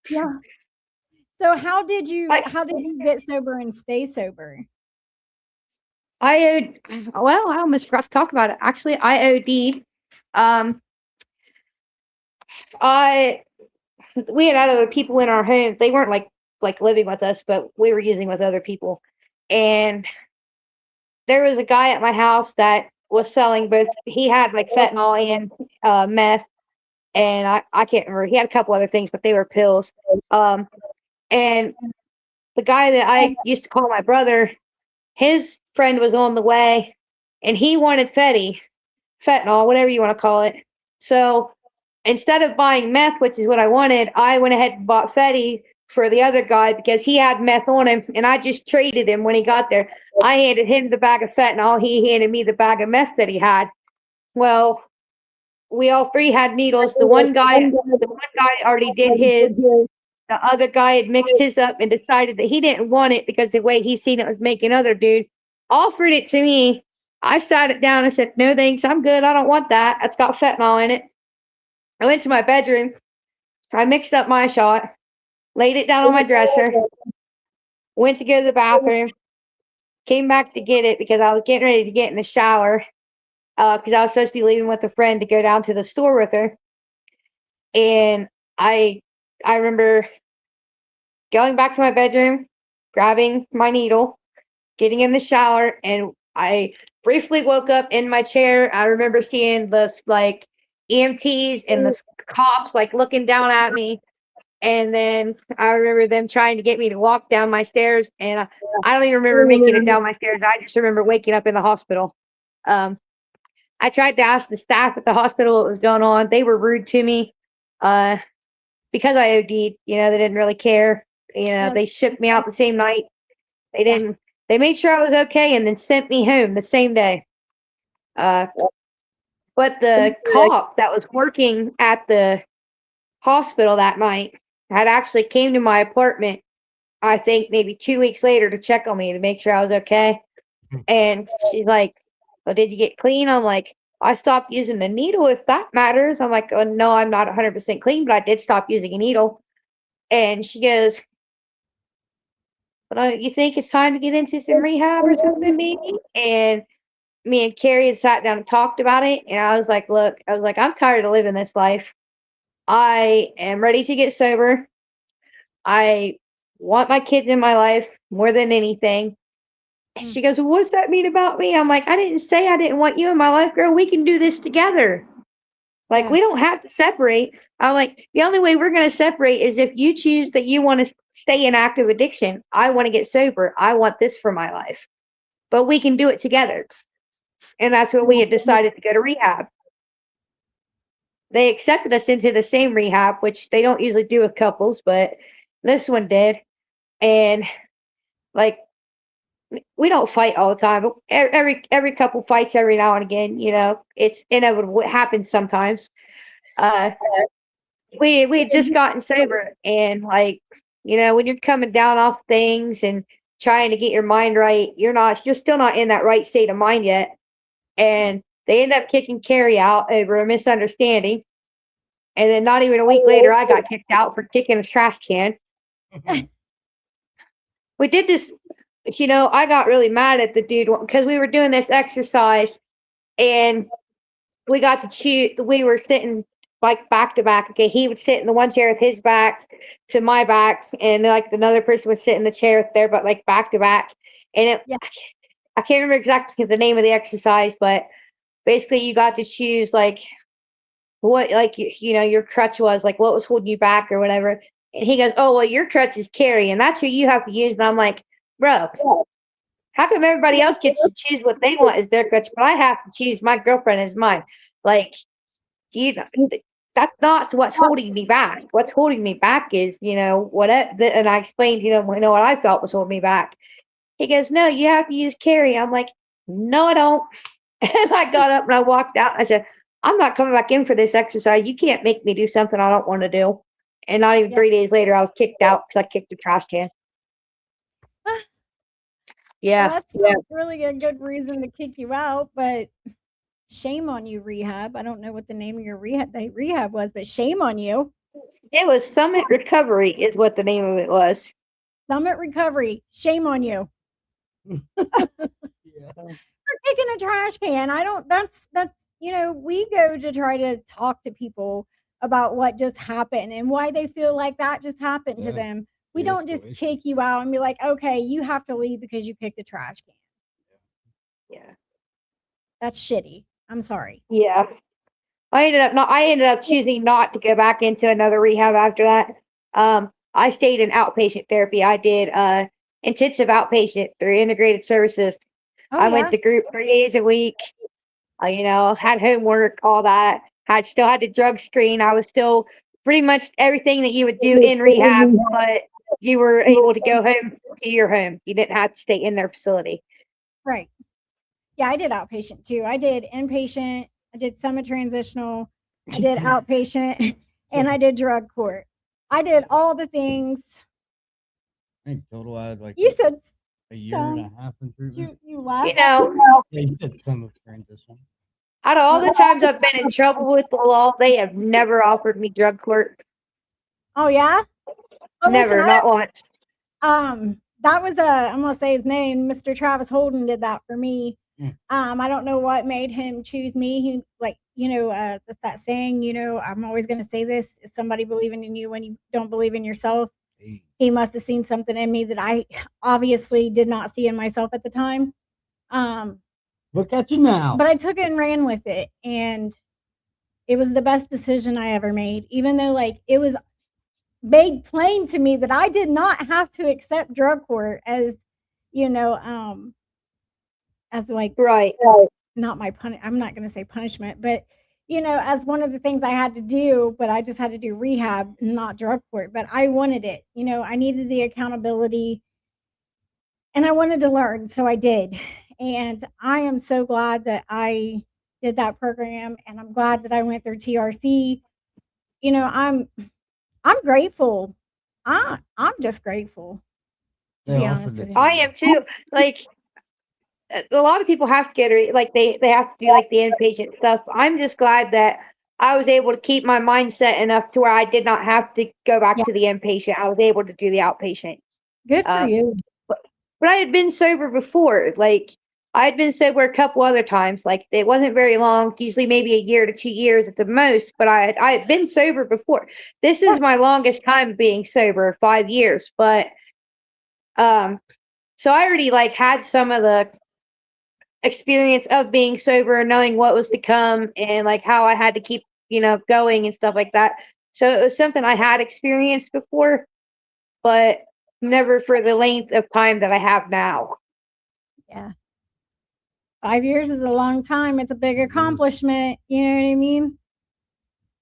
[SPEAKER 2] Yeah. So how did you get sober and stay sober?
[SPEAKER 3] Well, I almost forgot to talk about it. Actually, I OD'd. Um, I we had other people in our home. They weren't like living with us, but we were using with other people. And there was a guy at my house that was selling both. He had like fentanyl and meth, and I can't remember. He had a couple other things, but they were pills. And the guy that I used to call my brother, his friend was on the way, and he wanted fentanyl, whatever you want to call it. So instead of buying meth, which is what I wanted, I went ahead and bought Fetty for the other guy because he had meth on him, and I just traded him when he got there. I handed him the bag of fentanyl. He handed me the bag of meth that he had. Well, we all three had needles. The one guy already did his. The other guy had mixed his up and decided that he didn't want it because the way he seen it was making other dude. Offered it to me. I sat it down and said, "No thanks, I'm good. I don't want that. It's got fentanyl in it." I went to my bedroom. I mixed up my shot, laid it down on my dresser, went to go to the bathroom, came back to get it because I was getting ready to get in the shower because I was supposed to be leaving with a friend to go down to the store with her. And I remember going back to my bedroom, grabbing my needle, getting in the shower, and I briefly woke up in my chair. I remember seeing the like EMTs and the cops like looking down at me. And then I remember them trying to get me to walk down my stairs, and I don't even remember making it down my stairs. I just remember waking up in the hospital. I tried to ask the staff at the hospital what was going on. They were rude to me because I OD'd. They didn't really care. They shipped me out the same night. They didn't. They made sure I was okay and then sent me home the same day. But the cop that was working at the hospital that night had actually came to my apartment, I think maybe 2 weeks later, to check on me to make sure I was okay. And she's like, "Well, did you get clean?" I'm like, "I stopped using the needle, if that matters." I'm like, "Oh, no, I'm not 100% clean, but I did stop using a needle." And she goes, "But you think it's time to get into some rehab or something, maybe?" And me and Carrie had sat down and talked about it. And I was like, "Look," I was like, "I'm tired of living this life. I am ready to get sober. I want my kids in my life more than anything." And she goes, "Well, what does that mean about me?" I'm like, "I didn't say I didn't want you in my life, girl. We can do this together. Like, we don't have to separate." I'm like, "The only way we're going to separate is if you choose that you want to stay in active addiction. I want to get sober. I want this for my life. But we can do it together." And that's when we had decided to go to rehab. They accepted us into the same rehab, which they don't usually do with couples, but this one did. And like, we don't fight all the time, but every couple fights every now and again. It's inevitable. It happens sometimes. Uh, we had just gotten sober, and like, when you're coming down off things and trying to get your mind right, you're still not in that right state of mind yet. And they end up kicking Carrie out over a misunderstanding. And then not even a week later, I got kicked out for kicking a trash can. We did this, I got really mad at the dude because we were doing this exercise, and we got to choose. We were sitting like back to back. Okay, he would sit in the one chair with his back to my back, and like another person would sit in the chair with their, but like back to back. And I can't remember exactly the name of the exercise, but basically you got to choose like what, like, your crutch was, like what was holding you back or whatever. And he goes, "Oh, well, your crutch is Carrie, and that's who you have to use." And I'm like, "Bro, how come everybody else gets to choose what they want as their crutch, but I have to choose my girlfriend as mine?" Like, you know, that's not what's holding me back. What's holding me back is, what, and I explained, what I felt was holding me back. He goes, "No, you have to use Carrie." I'm like, "No, I don't." And I got up and I walked out. I said, "I'm not coming back in for this exercise. You can't make me do something I don't want to do." And not even 3 days later, I was kicked out because I kicked the trash can. Yeah.
[SPEAKER 2] Well, that's not really a good reason to kick you out, but shame on you, rehab. I don't know what the name of your rehab was, but shame on you.
[SPEAKER 3] It was Summit Recovery is what the name of it was.
[SPEAKER 2] Summit Recovery. Shame on you.
[SPEAKER 1] Yeah.
[SPEAKER 2] for kicking a trash can. I don't. That's we go to try to talk to people about what just happened and why they feel like that just happened to
[SPEAKER 1] Yeah.
[SPEAKER 2] them. We don't just
[SPEAKER 1] De-escalation.
[SPEAKER 2] kick you out and be like, okay, you have to leave because you kicked a trash can.
[SPEAKER 3] Yeah.
[SPEAKER 2] That's shitty. I'm sorry.
[SPEAKER 3] Yeah. I ended up choosing not to go back into another rehab after that. I stayed in outpatient therapy. I did intensive outpatient through integrated services.
[SPEAKER 2] Oh
[SPEAKER 3] I
[SPEAKER 2] yeah.
[SPEAKER 3] went to group 3 days a week. Had homework, all that. Still had to drug screen. I was still pretty much everything that you would do in rehab, but you were able to go home to your home. You didn't have to stay in their facility.
[SPEAKER 2] Right. Yeah, I did outpatient too. I did inpatient. I did semi-transitional. I did outpatient, and I did drug court. I did all the things.
[SPEAKER 1] I think total I had like
[SPEAKER 2] You said
[SPEAKER 1] a year and a half in treatment.
[SPEAKER 2] you laughed.
[SPEAKER 3] You know,
[SPEAKER 1] Yeah, you said some of transition.
[SPEAKER 3] out of all the times I've been in trouble with the law, they have never offered me drug court.
[SPEAKER 2] Oh yeah. Well,
[SPEAKER 3] Never,
[SPEAKER 2] listen,
[SPEAKER 3] not once.
[SPEAKER 2] that was I'm gonna say his name, Mr. Travis Holden did that for me. I don't know what made him choose me. He that's that saying, I'm always gonna say this, is somebody believing in you when you don't believe in yourself.
[SPEAKER 1] Hey.
[SPEAKER 2] He must have seen something in me that I obviously did not see in myself at the time.
[SPEAKER 1] Look at you now.
[SPEAKER 2] But I took it and ran with it, and it was the best decision I ever made, even though it was made plain to me that I did not have to accept drug court as
[SPEAKER 3] Right.
[SPEAKER 2] not my I'm not going to say punishment, but as one of the things I had to do, but I just had to do rehab, not drug court. But I wanted it. I needed the accountability, and I wanted to learn, so I did. And I am so glad that I did that program, and I'm glad that I went through TRC. I'm grateful. I'm just grateful, to
[SPEAKER 1] They
[SPEAKER 2] be
[SPEAKER 1] offered
[SPEAKER 2] honest
[SPEAKER 1] it
[SPEAKER 2] with
[SPEAKER 1] to
[SPEAKER 2] you.
[SPEAKER 3] I am too. A lot of people have to get they have to do the inpatient stuff. I'm just glad that I was able to keep my mindset enough to where I did not have to go back
[SPEAKER 2] Yeah.
[SPEAKER 3] to the inpatient. I was able to do the outpatient.
[SPEAKER 2] Good for you.
[SPEAKER 3] But I had been sober before. I had been sober a couple other times. It wasn't very long, usually maybe a year to 2 years at the most. But I had been sober before. This is my longest time being sober, 5 years. But so I already had some of the experience of being sober, knowing what was to come, and how I had to keep going and stuff like that. So it was something I had experienced before, but never for the length of time that I have now.
[SPEAKER 2] Yeah. 5 years is a long time. It's a big accomplishment. You know what I mean?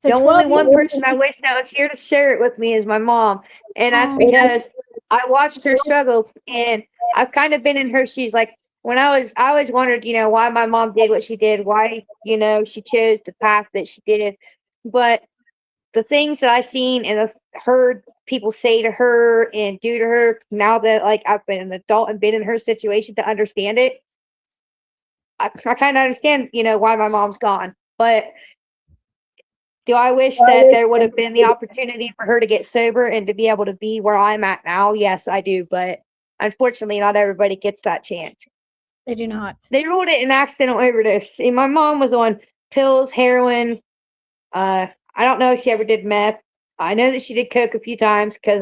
[SPEAKER 2] So
[SPEAKER 3] The only
[SPEAKER 2] 12
[SPEAKER 3] one
[SPEAKER 2] years.
[SPEAKER 3] person I wish that was here to share it with me is my mom, and that's because I watched her struggle, and I've kind of been in her shoes. When I always wondered, why my mom did what she did, why she chose the path that she did. But the things that I've seen and heard people say to her and do to her, now that I've been an adult and been in her situation to understand it, I kind of understand, why my mom's gone. But do I wish that there would have been the opportunity for her to get sober and to be able to be where I'm at now? Yes, I do. But unfortunately, not everybody gets that chance.
[SPEAKER 2] They do not.
[SPEAKER 3] They ruled it an accidental overdose. See, my mom was on pills, heroin. I don't know if she ever did meth. I know that she did coke a few times because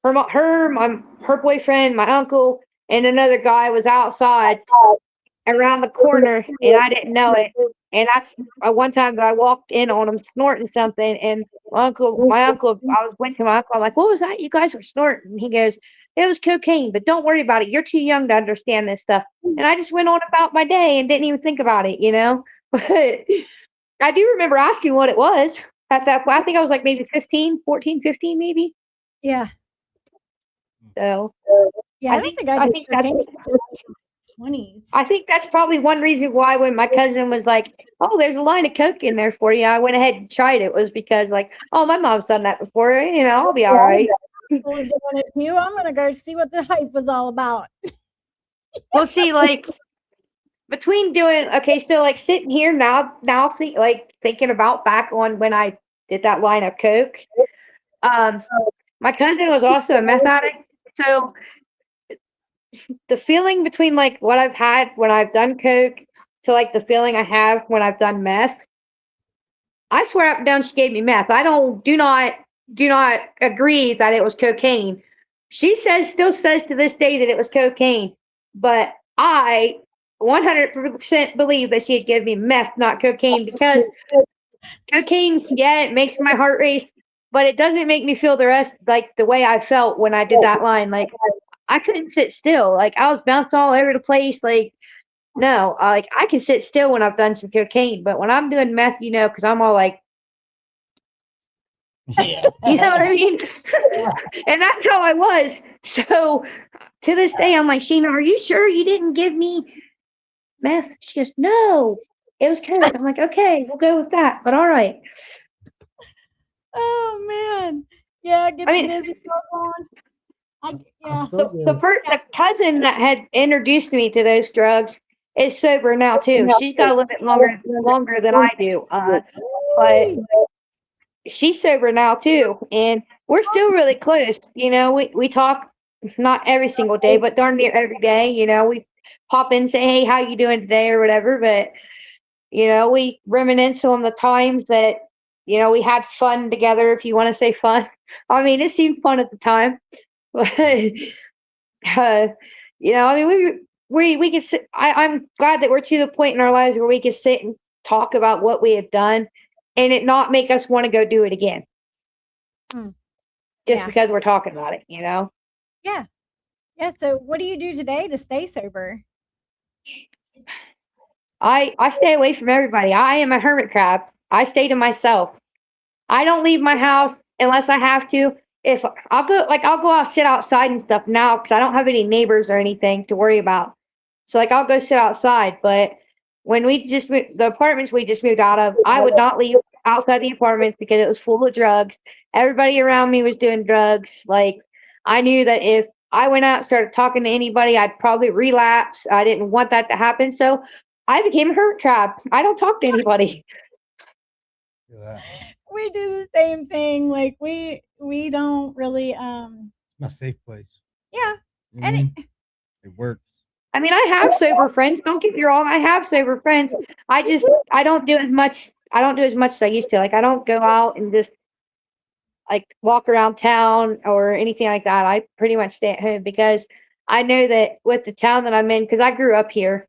[SPEAKER 3] her boyfriend, my uncle, and another guy was outside around the corner, and I didn't know it. And that's one time that I walked in on him snorting something, and I went to my uncle. I'm like, "What was that? You guys were snorting?" And he goes, "It was cocaine, but don't worry about it. You're too young to understand this stuff." And I just went on about my day and didn't even think about it, But I do remember asking what it was at that point. I think I was maybe 14, 15, maybe.
[SPEAKER 2] Yeah.
[SPEAKER 3] So
[SPEAKER 2] Yeah, I don't think I did
[SPEAKER 3] think that's
[SPEAKER 2] cocaine. 20s.
[SPEAKER 3] I think that's probably one reason why when my cousin was like, "Oh, there's a line of coke in there for you," I went ahead and tried it. Was because "Oh, my mom's done that before. I'll be all right."
[SPEAKER 2] People was doing it too. I'm gonna go see what the hype was all about.
[SPEAKER 3] Well, see, between doing so sitting here now thinking about back on when I did that line of coke. My cousin was also a meth addict, so the feeling between like what I've had when I've done coke to like the feeling I have when I've done meth. I swear up and down she gave me meth. I don't do not agree that it was cocaine. She still says to this day that it was cocaine, but I 100% believe that she had given me meth, not cocaine, because cocaine, yeah, it makes my heart race, but it doesn't make me feel the rest like the way I felt when I did that line. Like I couldn't sit still. Like I was bouncing all over the place. Like no, like I can sit still when I've done some cocaine, but when I'm doing meth, because I'm all like,
[SPEAKER 1] Yeah.
[SPEAKER 3] you know what I mean? And that's how I was. So to this day, I'm like, Sheena, are you sure you didn't give me meth? She goes, no, it was coke. I'm like, okay, we'll go with that. But all right.
[SPEAKER 2] Oh man. Yeah, get
[SPEAKER 3] I
[SPEAKER 2] the
[SPEAKER 3] mean,
[SPEAKER 2] dizzy on. Yeah.
[SPEAKER 1] still
[SPEAKER 3] the
[SPEAKER 1] do.
[SPEAKER 3] the cousin that had introduced me to those drugs is sober now too. She's got a little bit longer than I do. But she's sober now too, and we're still really close. We talk not every single day, but darn near every day. We pop in, say, "Hey, how you doing today?" or whatever. But we reminisce on the times that we had fun together. If you want to say fun, I mean, it seemed fun at the time, but I mean, we could sit. I'm glad that we're to the point in our lives where we can sit and talk about what we have done, and it not make us want to go do it again
[SPEAKER 2] Mm,
[SPEAKER 3] just
[SPEAKER 2] yeah.
[SPEAKER 3] because we're talking about it.
[SPEAKER 2] Yeah. Yeah. So what do you do today to stay sober?
[SPEAKER 3] I stay away from everybody. I am a hermit crab. I stay to myself. I don't leave my house unless I have to. If I'll go out sit outside and stuff now because I don't have any neighbors or anything to worry about. So like I'll go sit outside. But when we just moved, the apartments we just moved out of, I would not leave outside the apartments because it was full of drugs. Everybody around me was doing drugs. Like I knew that if I went out and started talking to anybody, I'd probably relapse. I didn't want that to happen. So I became a hermit crab. I don't talk to anybody.
[SPEAKER 1] Yeah.
[SPEAKER 2] We do the same thing. Like we don't really
[SPEAKER 1] It's my safe place.
[SPEAKER 2] yeah.
[SPEAKER 1] You
[SPEAKER 2] And
[SPEAKER 1] mean? It works.
[SPEAKER 3] I mean, I have sober friends. Don't get me wrong. I have sober friends. I don't do as much. I don't do as much as I used to. Like I don't go out and just like walk around town or anything like that. I pretty much stay at home because I know that with the town that I'm in, because I grew up here,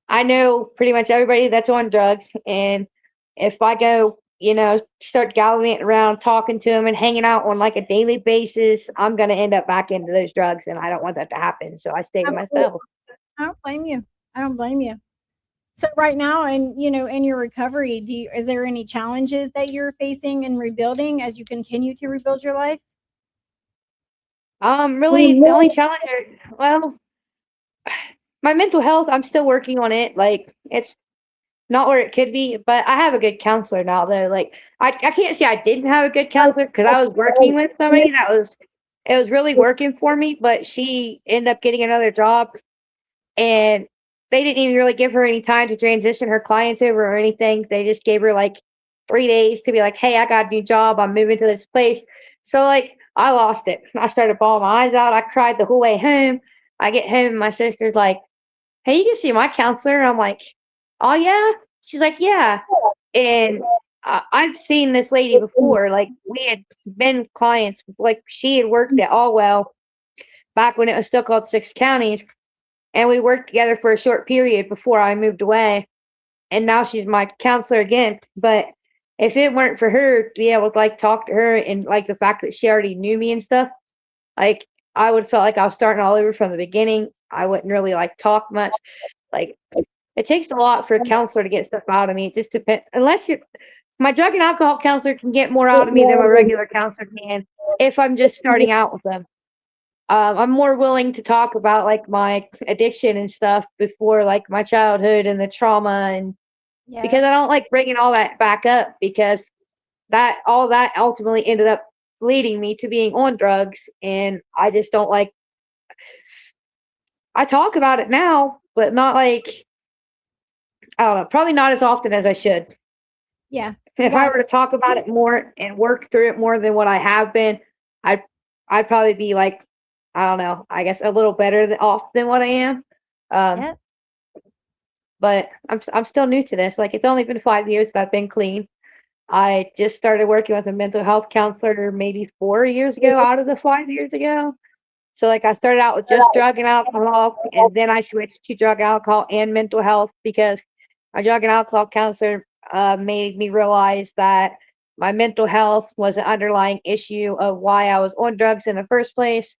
[SPEAKER 3] I know pretty much everybody that's on drugs. And if I go, start gallivanting around, talking to them and hanging out on like a daily basis, I'm going to end up back into those drugs. And I don't want that to happen. So I stay to myself.
[SPEAKER 2] I don't blame you. I don't blame you. So right now, and in your recovery, is there any challenges that you're facing in rebuilding as you continue to rebuild your life?
[SPEAKER 3] Really, the only challenge, well, my mental health, I'm still working on it. Like, it's not where it could be, but I have a good counselor now, though. Like, I can't say I didn't have a good counselor because I was working with somebody it was really working for me, but she ended up getting another job and they didn't even really give her any time to transition her clients over or anything. They just gave her like 3 days to be like, hey, I got a new job. I'm moving to this place. So, like, I lost it. I started bawling my eyes out. I cried the whole way home. I get home and my sister's like, hey, you can see my counselor. I'm like, oh, yeah? She's like, yeah. And I've seen this lady before. Like, we had been clients. Like, she had worked at Allwell back when it was still called Six Counties. And we worked together for a short period before I moved away. And now she's my counselor again. But if it weren't for her to be able to like talk to her and like the fact that she already knew me and stuff, like I would felt like I was starting all over from the beginning. I wouldn't really like talk much. Like it takes a lot for a counselor to get stuff out of me. It just depends. Unless you, my drug and alcohol counselor can get more out of me than my regular counselor can if I'm just starting out with them. I'm more willing to talk about like my addiction and stuff before like my childhood and the trauma and because
[SPEAKER 2] Yeah.
[SPEAKER 3] I don't like bringing all that back up because all that ultimately ended up leading me to being on drugs and I just don't like I talk about it now but not like I don't know probably not as often as I should.
[SPEAKER 2] Yeah.
[SPEAKER 3] If I were to talk about it more and work through it more than what I have been, I'd I'd probably be like I don't know, I guess a little better off than what I am.
[SPEAKER 2] Yep.
[SPEAKER 3] But I'm still new to this. Like, it's only been 5 years that I've been clean. I just started working with a mental health counselor maybe 4 years ago out of the 5 years ago. So like I started out with just drug and alcohol, and then I switched to drug, alcohol, and mental health because my drug and alcohol counselor made me realize that my mental health was an underlying issue of why I was on drugs in the first place.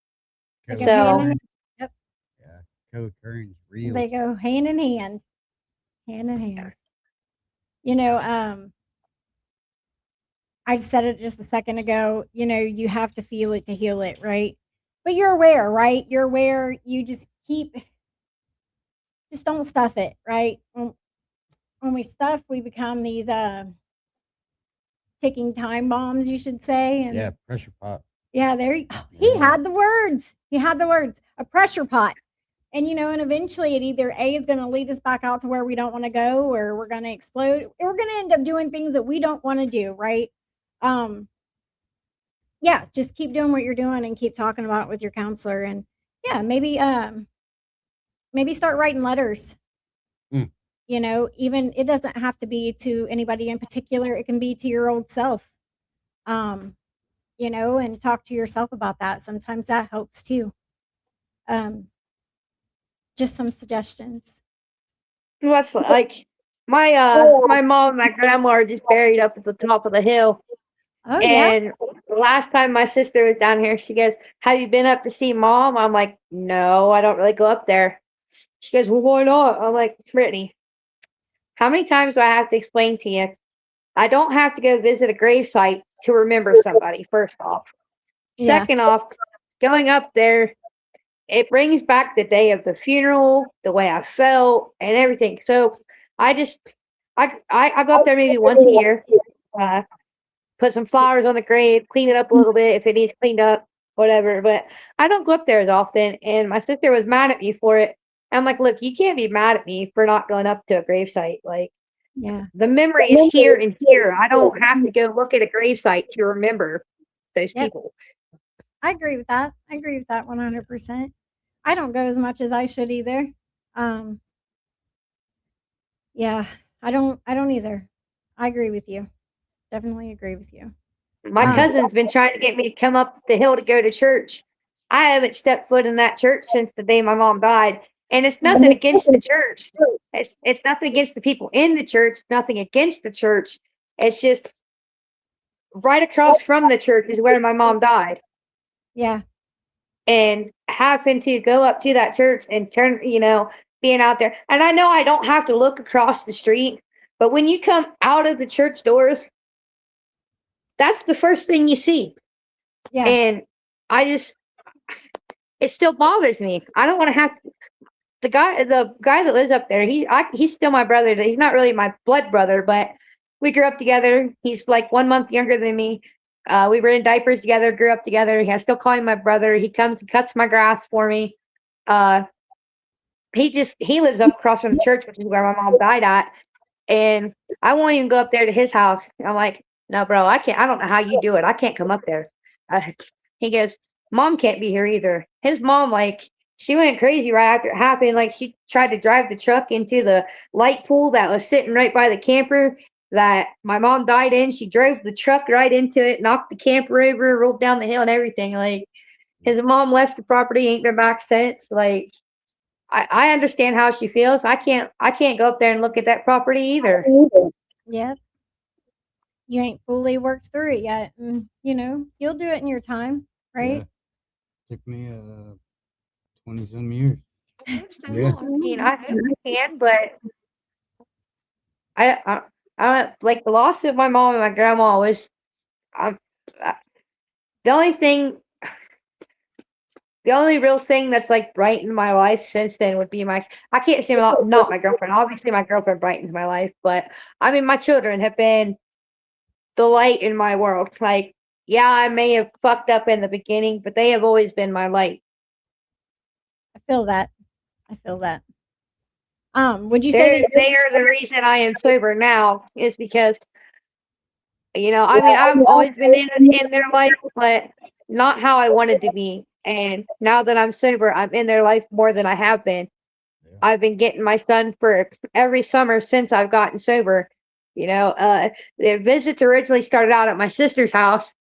[SPEAKER 2] They go
[SPEAKER 3] So-
[SPEAKER 2] hand in
[SPEAKER 1] Yeah, co-occurring's real.
[SPEAKER 2] they go hand in hand. Hand in hand. You know, I said it just a second ago, you know, you have to feel it to heal it, right? But you're aware, right? You're aware, you just don't stuff it, right? When we stuff, we become these ticking time bombs, you should say. And
[SPEAKER 1] Yeah, pressure pot.
[SPEAKER 2] yeah, he had the words. He had the words. A pressure pot. And you know, and eventually it either A is going to lead us back out to where we don't want to go, or we're going to explode, or we're going to end up doing things that we don't want to do, right? Yeah, just keep doing what you're doing and keep talking about it with your counselor. And yeah, maybe start writing letters.
[SPEAKER 1] Mm.
[SPEAKER 2] You know, even it doesn't have to be to anybody in particular. It can be to your old self. You know, and talk to yourself about that. Sometimes that helps too. Just some suggestions.
[SPEAKER 3] What's like my mom and my grandma are just buried up at the top of the hill.
[SPEAKER 2] Oh yeah.
[SPEAKER 3] And last time my sister was down here, she goes, "Have you been up to see mom?" I'm like, "No, I don't really go up there." She goes, "Well, why not?" I'm like, "Brittany, how many times do I have to explain to you? I don't have to go visit a gravesite to remember somebody, first off.
[SPEAKER 2] Yeah.
[SPEAKER 3] Second off, going up there, it brings back the day of the funeral, the way I felt, and everything. So I just, I go up there maybe once a year, put some flowers on the grave, clean it up a little bit if it needs cleaned up, whatever. But I don't go up there as often. And my sister was mad at me for it. I'm like, look, you can't be mad at me for not going up to a gravesite. Like,
[SPEAKER 2] Yeah.
[SPEAKER 3] the memory is here and here. I don't have to go look at a gravesite to remember those
[SPEAKER 2] Yep.
[SPEAKER 3] people.
[SPEAKER 2] I agree with that. I agree with that 100%. I don't go as much as I should either. Yeah, I don't either. I agree with you. Definitely agree with you.
[SPEAKER 3] My cousin's been trying to get me to come up the hill to go to church. I haven't stepped foot in that church since the day my mom died. And it's nothing against the church. It's nothing against the people in the church, nothing against the church. It's just right across from the church is where my mom died.
[SPEAKER 2] Yeah.
[SPEAKER 3] And happen to go up to that church and turn, being out there. And I know I don't have to look across the street, but when you come out of the church doors, that's the first thing you see.
[SPEAKER 2] Yeah.
[SPEAKER 3] And it still bothers me. I don't want to have the guy that lives up there. He's still my brother. He's not really my blood brother, but we grew up together. He's like 1 month younger than me. We were in diapers together, grew up together. I still call him my brother. He comes and cuts my grass for me. He lives up across from the church, which is where my mom died at. And I won't even go up there to his house. I'm like, no, bro, I can't. I don't know how you do it. I can't come up there. He goes, Mom can't be here either. His mom, like, she went crazy right after it happened. Like, she tried to drive the truck into the light pool that was sitting right by the camper that my mom died in. She drove the truck right into it, knocked the camper over, rolled down the hill and everything. Like, his mom left the property, ain't been back since. Like, I understand how she feels. I can't go up there and look at that property either.
[SPEAKER 2] Yep. You ain't fully worked through it yet. And, you know, you'll do it in your time, right?
[SPEAKER 1] Yeah. Took me 20-some years.
[SPEAKER 3] Yeah. I mean, I hope I can, but I don't like the loss of my mom and my grandma was the only thing. The only real thing that's like brightened my life since then would be I can't say not my girlfriend. Obviously, my girlfriend brightens my life, but I mean, my children have been the light in my world. Like, yeah, I may have fucked up in the beginning, but they have always been my light.
[SPEAKER 2] I feel that. Would you say that
[SPEAKER 3] they are the reason I am sober now is because, I mean, I've always been in their life, but not how I wanted to be. And now that I'm sober, I'm in their life more than I have been.
[SPEAKER 1] Yeah.
[SPEAKER 3] I've been getting my son for every summer since I've gotten sober. The visits originally started out at my sister's house,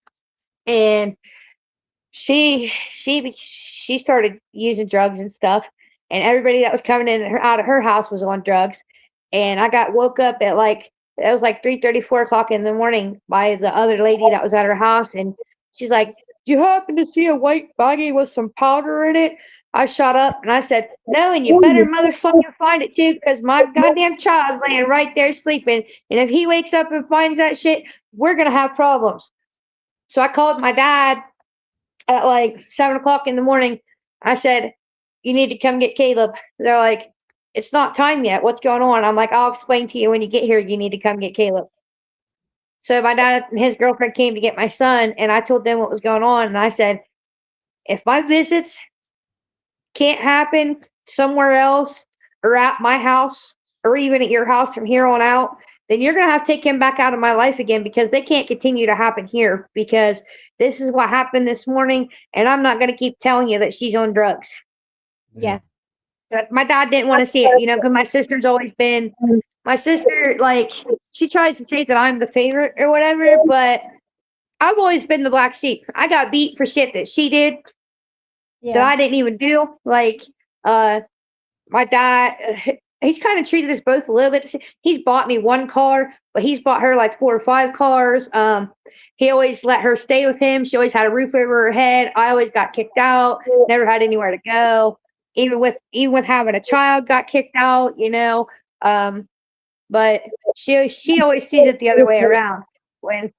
[SPEAKER 3] and she started using drugs and stuff, and everybody that was coming in and out of her house was on drugs. And I got woke up at it was like 3:30, 4 o'clock in the morning by the other lady that was at her house, and she's like, "You happen to see a white baggie with some powder in it?" I shot up and I said, "No, and you better motherfucking find it too, because my goddamn child's laying right there sleeping, and if he wakes up and finds that shit, we're gonna have problems." So I called my dad at like 7 o'clock in the morning. I said, "You need to come get Caleb." They're like, "It's not time yet. What's going on?" I'm like, "I'll explain to you when you get here. You need to come get Caleb." So my dad and his girlfriend came to get my son, and I told them what was going on. And I said, "If my visits can't happen somewhere else or at my house or even at your house from here on out, then you're going to have to take him back out of my life again, because they can't continue to happen here, because this is what happened this morning, and I'm not going to keep telling you that she's on drugs."
[SPEAKER 2] Yeah.
[SPEAKER 3] But my dad didn't want to see it, because my sister's always been, my sister, like, she tries to say that I'm the favorite or whatever, but I've always been the black sheep. I got beat for shit that she did that
[SPEAKER 2] Yeah.
[SPEAKER 3] I didn't even do. Like, my dad, he's kind of treated us both a little bit. He's bought me one car, but he's bought her like 4 or 5 cars. He always let her stay with him. She always had a roof over her head. I always got kicked out, never had anywhere to go. Even with having a child, got kicked out. But she always sees it the other way around. When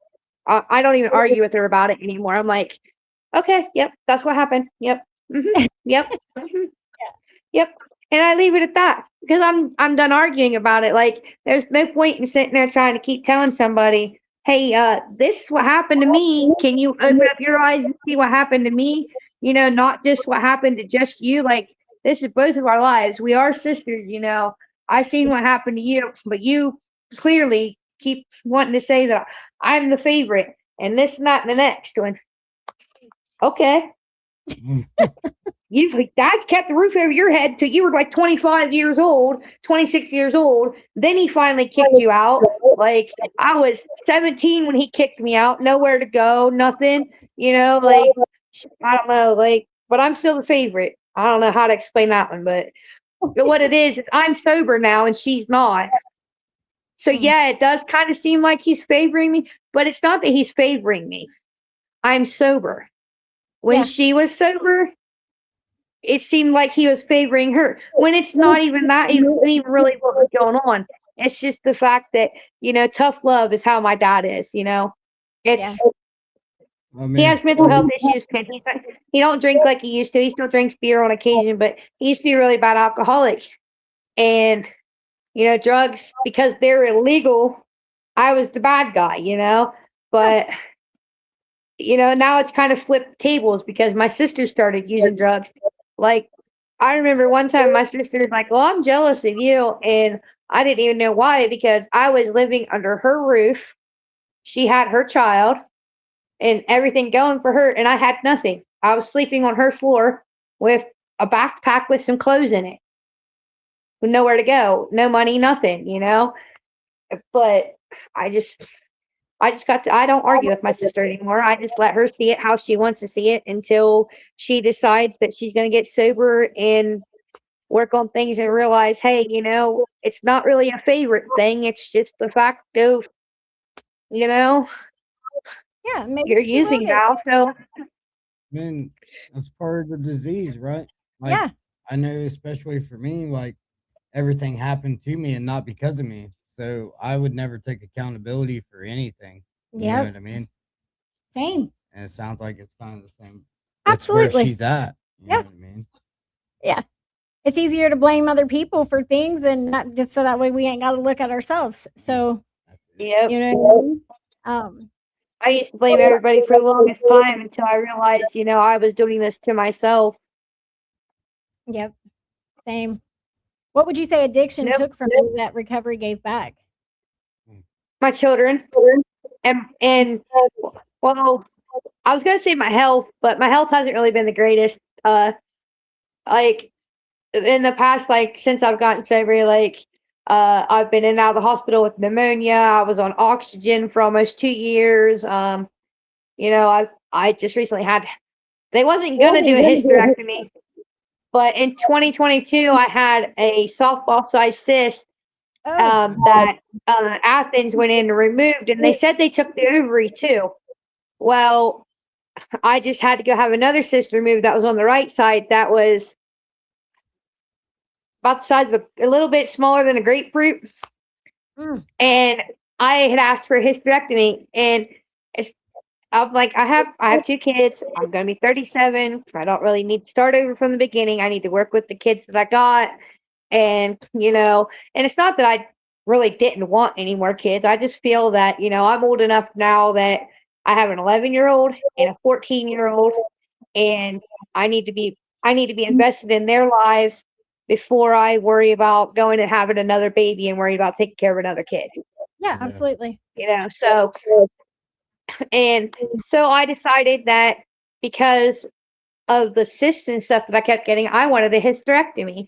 [SPEAKER 3] I don't even argue with her about it anymore. I'm like, "Okay, yep, that's what happened. Yep, yep, yep." And I leave it at that, because I'm done arguing about it. Like, there's no point in sitting there trying to keep telling somebody, "Hey, this is what happened to me. Can you open up your eyes and see what happened to me? Not just what happened to just you. Like, this is both of our lives. We are sisters. I seen what happened to you, but you clearly keep wanting to say that I'm the favorite and this and that and the next one." Okay. Dad's kept the roof over your head till you were like 25 years old, 26 years old. Then he finally kicked you out. Like, I was 17 when he kicked me out, nowhere to go, nothing, like, I don't know, like, but I'm still the favorite. I don't know how to explain that one, but what it is I'm sober now and she's not. So yeah, it does kind of seem like he's favoring me, but it's not that he's favoring me. I'm sober. When
[SPEAKER 2] Yeah.
[SPEAKER 3] she was sober, it seemed like he was favoring her, when it's not even that, even really what was going on. It's just the fact that, tough love is how my dad is. It's
[SPEAKER 2] Yeah.
[SPEAKER 1] I
[SPEAKER 3] He
[SPEAKER 1] mean,
[SPEAKER 3] has mental health issues, and he don't drink like he used to. He still drinks beer on occasion, but he used to be a really bad alcoholic. And drugs, because they're illegal, I was the bad guy. But now it's kind of flipped tables, because my sister started using drugs. Like, I remember one time my sister was like, "Well, I'm jealous of you," and I didn't even know why, because I was living under her roof. She had her child and everything going for her, and I had nothing. I was sleeping on her floor with a backpack with some clothes in it, with nowhere to go, no money, nothing. But I just I don't argue with my sister anymore. I just let her see it how she wants to see it, until she decides that she's going to get sober and work on things and realize, hey, it's not really a favorite thing. It's just the fact of,
[SPEAKER 2] Yeah. Maybe
[SPEAKER 3] you're
[SPEAKER 2] she will
[SPEAKER 3] using
[SPEAKER 2] get.
[SPEAKER 3] now. So,
[SPEAKER 1] I mean, that's part of the disease, right? Like,
[SPEAKER 2] Yeah.
[SPEAKER 1] I know, especially for me, like, everything happened to me and not because of me. So I would never take accountability for anything. You know
[SPEAKER 2] Yep.
[SPEAKER 1] what I mean?
[SPEAKER 2] Same.
[SPEAKER 1] And it sounds like it's kind of the same. That's where
[SPEAKER 2] Absolutely.
[SPEAKER 1] she's at. You know
[SPEAKER 2] Yeah.
[SPEAKER 1] what I mean?
[SPEAKER 2] Yeah. It's easier to blame other people for things, and not just so that way we ain't got to look at ourselves. So,
[SPEAKER 1] That's it.
[SPEAKER 3] yep.
[SPEAKER 2] what I mean?
[SPEAKER 3] I used to blame everybody for the longest time, until I realized, I was doing this to myself.
[SPEAKER 2] Yep. Same. What would you say addiction
[SPEAKER 3] Nope.
[SPEAKER 2] took from you that recovery gave back?
[SPEAKER 3] My children. And well, I was gonna say my health, but my health hasn't really been the greatest. Like in the past, like since I've gotten sober, like I've been in and out of the hospital with pneumonia. I was on oxygen for almost 2 years. I just recently had. They wasn't gonna do a hysterectomy, but in 2022, I had a softball sized cyst
[SPEAKER 2] Oh,
[SPEAKER 3] that Athens went in and removed, and they said they took the ovary too. Well, I just had to go have another cyst removed that was on the right side that was about the size of a little bit smaller than a grapefruit.
[SPEAKER 2] mm,
[SPEAKER 3] And I had asked for a hysterectomy, and it's, I'm like, I have 2 kids. I'm gonna be 37. I don't really need to start over from the beginning. I need to work with the kids that I got, and and it's not that I really didn't want any more kids. I just feel that I'm old enough now that I have an 11-year-old and a 14-year-old, and I need to be invested in their lives before I worry about going and having another baby and worry about taking care of another kid.
[SPEAKER 2] yeah,
[SPEAKER 1] Yeah.
[SPEAKER 2] absolutely.
[SPEAKER 3] So I decided that because of the cysts and stuff that I kept getting, I wanted a hysterectomy.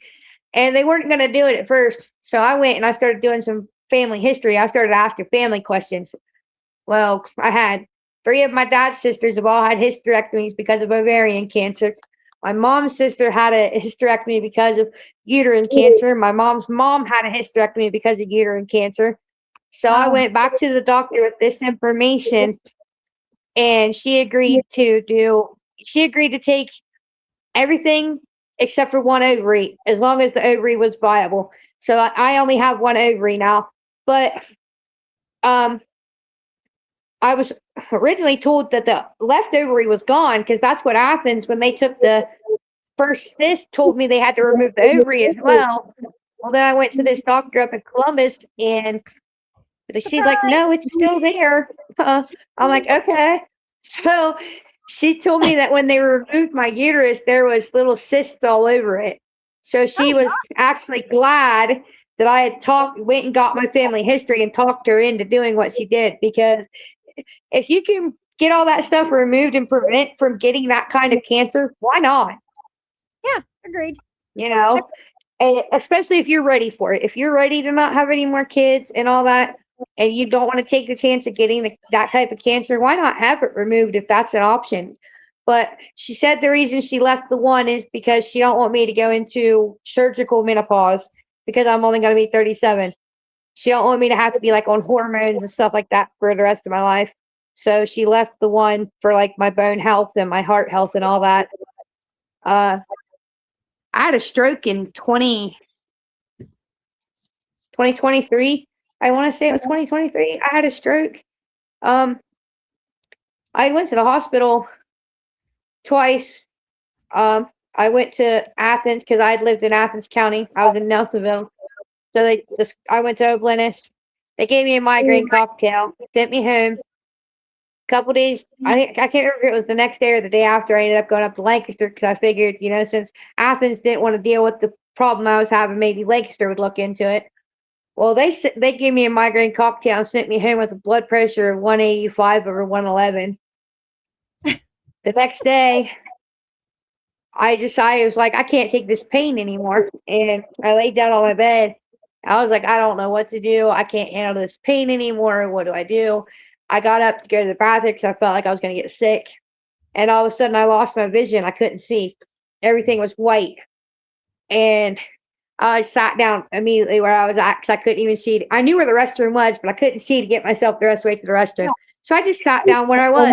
[SPEAKER 3] And they weren't going to do it at first. So I went and I started doing some family history. I started asking family questions. Well, I had 3 of my dad's sisters have all had hysterectomies because of ovarian cancer. My mom's sister had a hysterectomy because of uterine cancer. My mom's mom had a hysterectomy because of uterine cancer. So I
[SPEAKER 2] Wow.
[SPEAKER 3] went back to the doctor with this information, and she agreed to take everything except for one ovary, as long as the ovary was viable. So I only have one ovary now. But um, I was originally told that the left ovary was gone because that's what Athens, when they took the first cyst, told me they had to remove the ovary as well. Well, then I went to this doctor up in Columbus, and she's like,
[SPEAKER 2] Surprise!
[SPEAKER 3] "No, it's still there." I'm like, "Okay." So she told me that when they removed my uterus, there was little cysts all over it. So she
[SPEAKER 2] Oh,
[SPEAKER 3] was actually glad that I had went and got my family history and talked her into doing what she did, because if you can get all that stuff removed and prevent from getting that kind of cancer, why not?
[SPEAKER 2] yeah, agreed.
[SPEAKER 3] You know, and especially if you're ready for it. If you're ready to not have any more kids and all that, and you don't want to take the chance of getting that type of cancer, why not have it removed if that's an option? But she said the reason she left the one is because she don't want me to go into surgical menopause, because I'm only going to be 37. She don't want me to have to be like on hormones and stuff like that for the rest of my life. So she left the one for like my bone health and my heart health and all that. Uh, I had a stroke in 2023. I want to say it was 2023. I had a stroke. Um, I went to the hospital twice. I went to Athens because I had lived in Athens County. I was in Nelsonville. So I went to Oblennis. They gave me a migraine cocktail, sent me home. A couple days, I can't remember if it was the next day or the day after. I ended up going up to Lancaster because I figured, since Athens didn't want to deal with the problem I was having, maybe Lancaster would look into it. Well, they gave me a migraine cocktail and sent me home with a blood pressure of 185 over 111. The next day, I was like, I can't take this pain anymore. And I laid down on my bed. I was like, I don't know what to do. I can't handle this pain anymore. What do I do? I got up to go to the bathroom because I felt like I was going to get sick. And all of a sudden, I lost my vision. I couldn't see. Everything was white. And I sat down immediately where I was at because I couldn't even see. I knew where the restroom was, but I couldn't see to get myself the rest of the way to the restroom. So I just sat down where I was,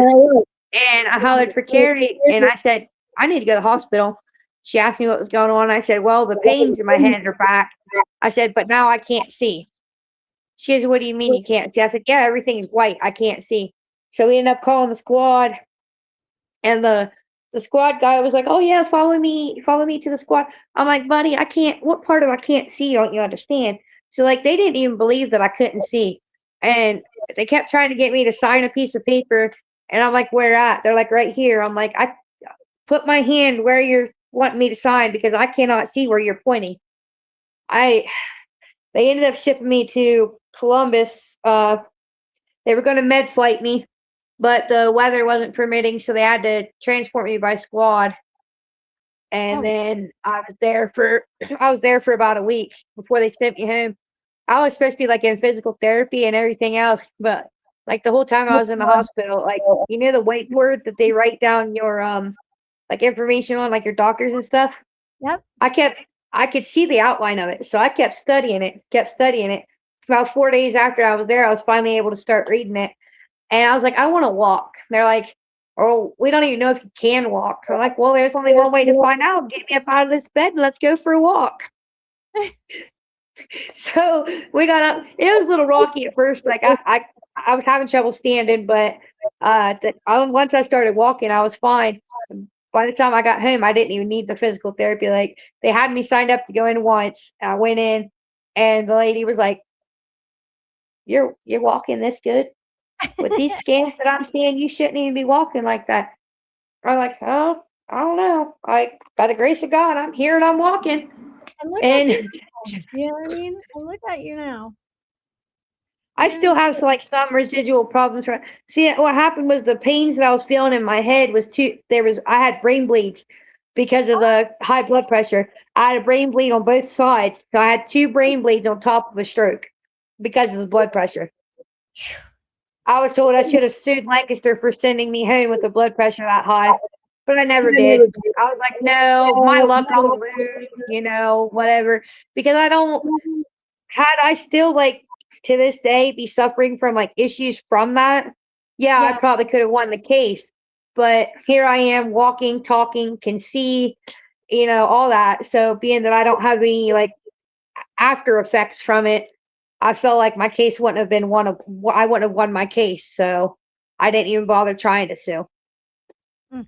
[SPEAKER 3] and I hollered for Carrie, and I said, I need to go to the hospital. She asked me what was going on. I said, well, the pains in my head are back. I said, but now I can't see. She goes, what do you mean you can't see? I said, yeah, everything is white. I can't see. So we ended up calling the squad, and the squad guy was like, oh yeah, follow me to the squad. I'm like, buddy, I can't, what part of I can't see don't you understand? So like they didn't even believe that I couldn't see. And they kept trying to get me to sign a piece of paper, and I'm like, where at? They're like, right here. I'm like, I put my hand where you're wanting me to sign because I cannot see where you're pointing. They ended up shipping me to Columbus. They were going to med flight me, but the weather wasn't permitting, so they had to transport me by squad. And
[SPEAKER 2] Oh.
[SPEAKER 3] then I was there for I was there for about a week before they sent me home. I was supposed to be like in physical therapy and everything else, but like the whole time I was in the hospital, like you know the whiteboard that they write down your like information on, like your doctors and stuff.
[SPEAKER 2] Yep.
[SPEAKER 3] I could see the outline of it, so I kept studying it, kept studying it. About 4 days after I was there, I was finally able to start reading it, and I was like, I want to walk. They're like, oh, we don't even know if you can walk. I'm like, well, there's only one way to find out. Get me up out of this bed and let's go for a walk. So we got up. It was a little rocky at first. Like I was having trouble standing, but once I started walking, I was fine. By the time I got home, I didn't even need the physical therapy. Like they had me signed up to go in once. I went in, and the lady was like, "You're walking this good with these scans that I'm seeing. You shouldn't even be walking like that." I'm like, "Oh, I don't know. Like by the grace of God, I'm here and I'm walking."
[SPEAKER 2] And look at
[SPEAKER 3] And
[SPEAKER 2] you. You know what I mean? And look at you now.
[SPEAKER 3] I still have some residual problems. See, what happened was the pains that I was feeling in my head was I had brain bleeds because of the high blood pressure. I had a brain bleed on both sides. So I had 2 brain bleeds on top of a stroke because of the blood pressure. I was told I should have sued Lancaster for sending me home with the blood pressure that high, but I never did. I was like, no, my luck, I'll lose, whatever. Because had I still like to this day be suffering from like issues from that, yeah, I probably could have won the case. But here I am walking, talking, can see, all that. So being that I don't have any like after effects from it, I felt like my case wouldn't have been I wouldn't have won my case. So I didn't even bother trying to sue.
[SPEAKER 2] Mm.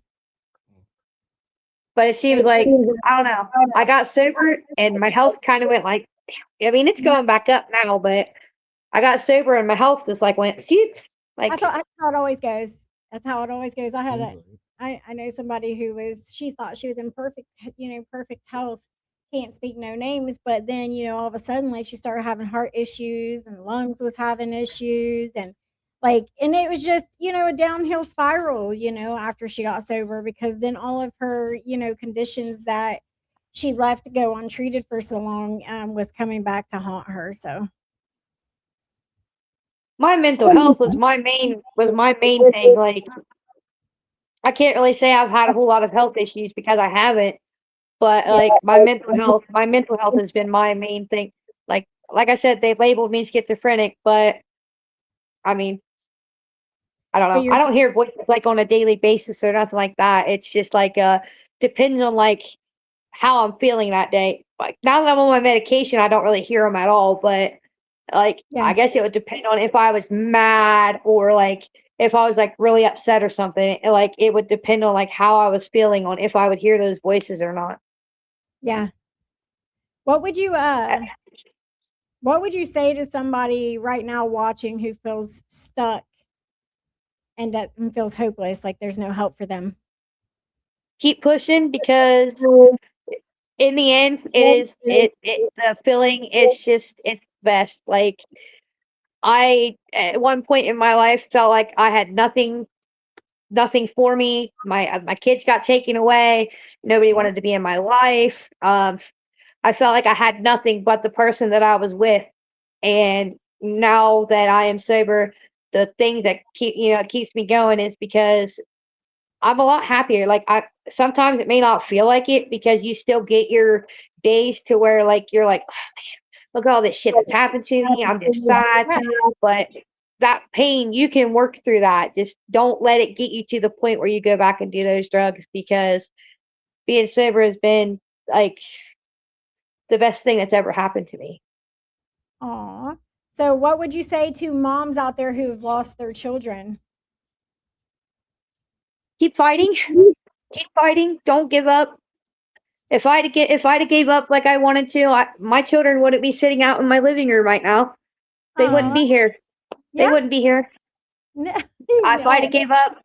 [SPEAKER 3] But it seems like, I don't know, I got sober and my health kind of went like, I mean, it's going back up now, but I got sober and my health just like went, like,
[SPEAKER 2] that's how it always goes. That's how it always goes. I know somebody she thought she was in perfect health. Can't speak no names, but then, all of a sudden, like she started having heart issues and lungs was having issues and and it was just, a downhill spiral, after she got sober because then all of her, conditions that she left to go untreated for so long was coming back to haunt her. So
[SPEAKER 3] my mental health was my main thing. Like, I can't really say I've had a whole lot of health issues because I haven't, but like my mental health has been my main thing. Like I said, they labeled me schizophrenic, but I mean, I don't know. I don't hear voices like on a daily basis or nothing like that. It's just like depends on like how I'm feeling that day. Like now that I'm on my medication, I don't really hear them at all. But like I guess it would depend on if I was mad or like if I was like really upset or something. Like it would depend on like how I was feeling on if I would hear those voices or not.
[SPEAKER 2] Yeah. What would you say to somebody right now watching who feels stuck and feels hopeless, like there's no help for them?
[SPEAKER 3] Keep pushing because in the end the feeling is just it's best. Like I at one point in my life felt like I had nothing for me. My kids got taken away. Nobody wanted to be in my life. I felt like I had nothing but the person that I was with. And now that I am sober, the thing that keeps me going is because I'm a lot happier. Like I sometimes it may not feel like it because you still get your days to where like you're like, look at all this shit that's happened to me. I'm just sad. But that pain, you can work through that. Just don't let it get you to the point where you go back and do those drugs because being sober has been like the best thing that's ever happened to me.
[SPEAKER 2] Aw. So what would you say to moms out there who have lost their children?
[SPEAKER 3] Keep fighting. Keep fighting. Don't give up. If I'd have gave up like I wanted to, my children wouldn't be sitting out in my living room right now. They wouldn't be here. They wouldn't be here.
[SPEAKER 2] No.
[SPEAKER 3] If I'd have gave up,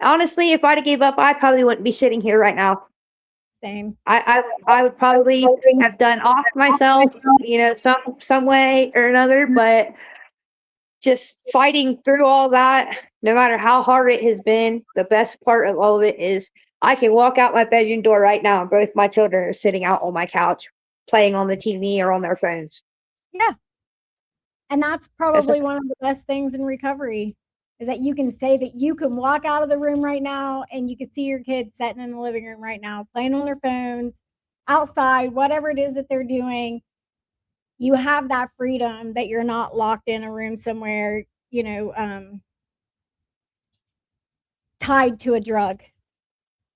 [SPEAKER 3] honestly, if I'd have gave up, I probably wouldn't be sitting here right now.
[SPEAKER 2] Same.
[SPEAKER 3] I would probably have done off myself, some way or another. But just fighting through all that, no matter how hard it has been, the best part of all of it is I can walk out my bedroom door right now and both my children are sitting out on my couch playing on the TV or on their phones.
[SPEAKER 2] Yeah. And that's probably one of the best things in recovery is that you can say that you can walk out of the room right now and you can see your kids sitting in the living room right now, playing on their phones, outside, whatever it is that they're doing. You have that freedom that you're not locked in a room somewhere, tied to a drug.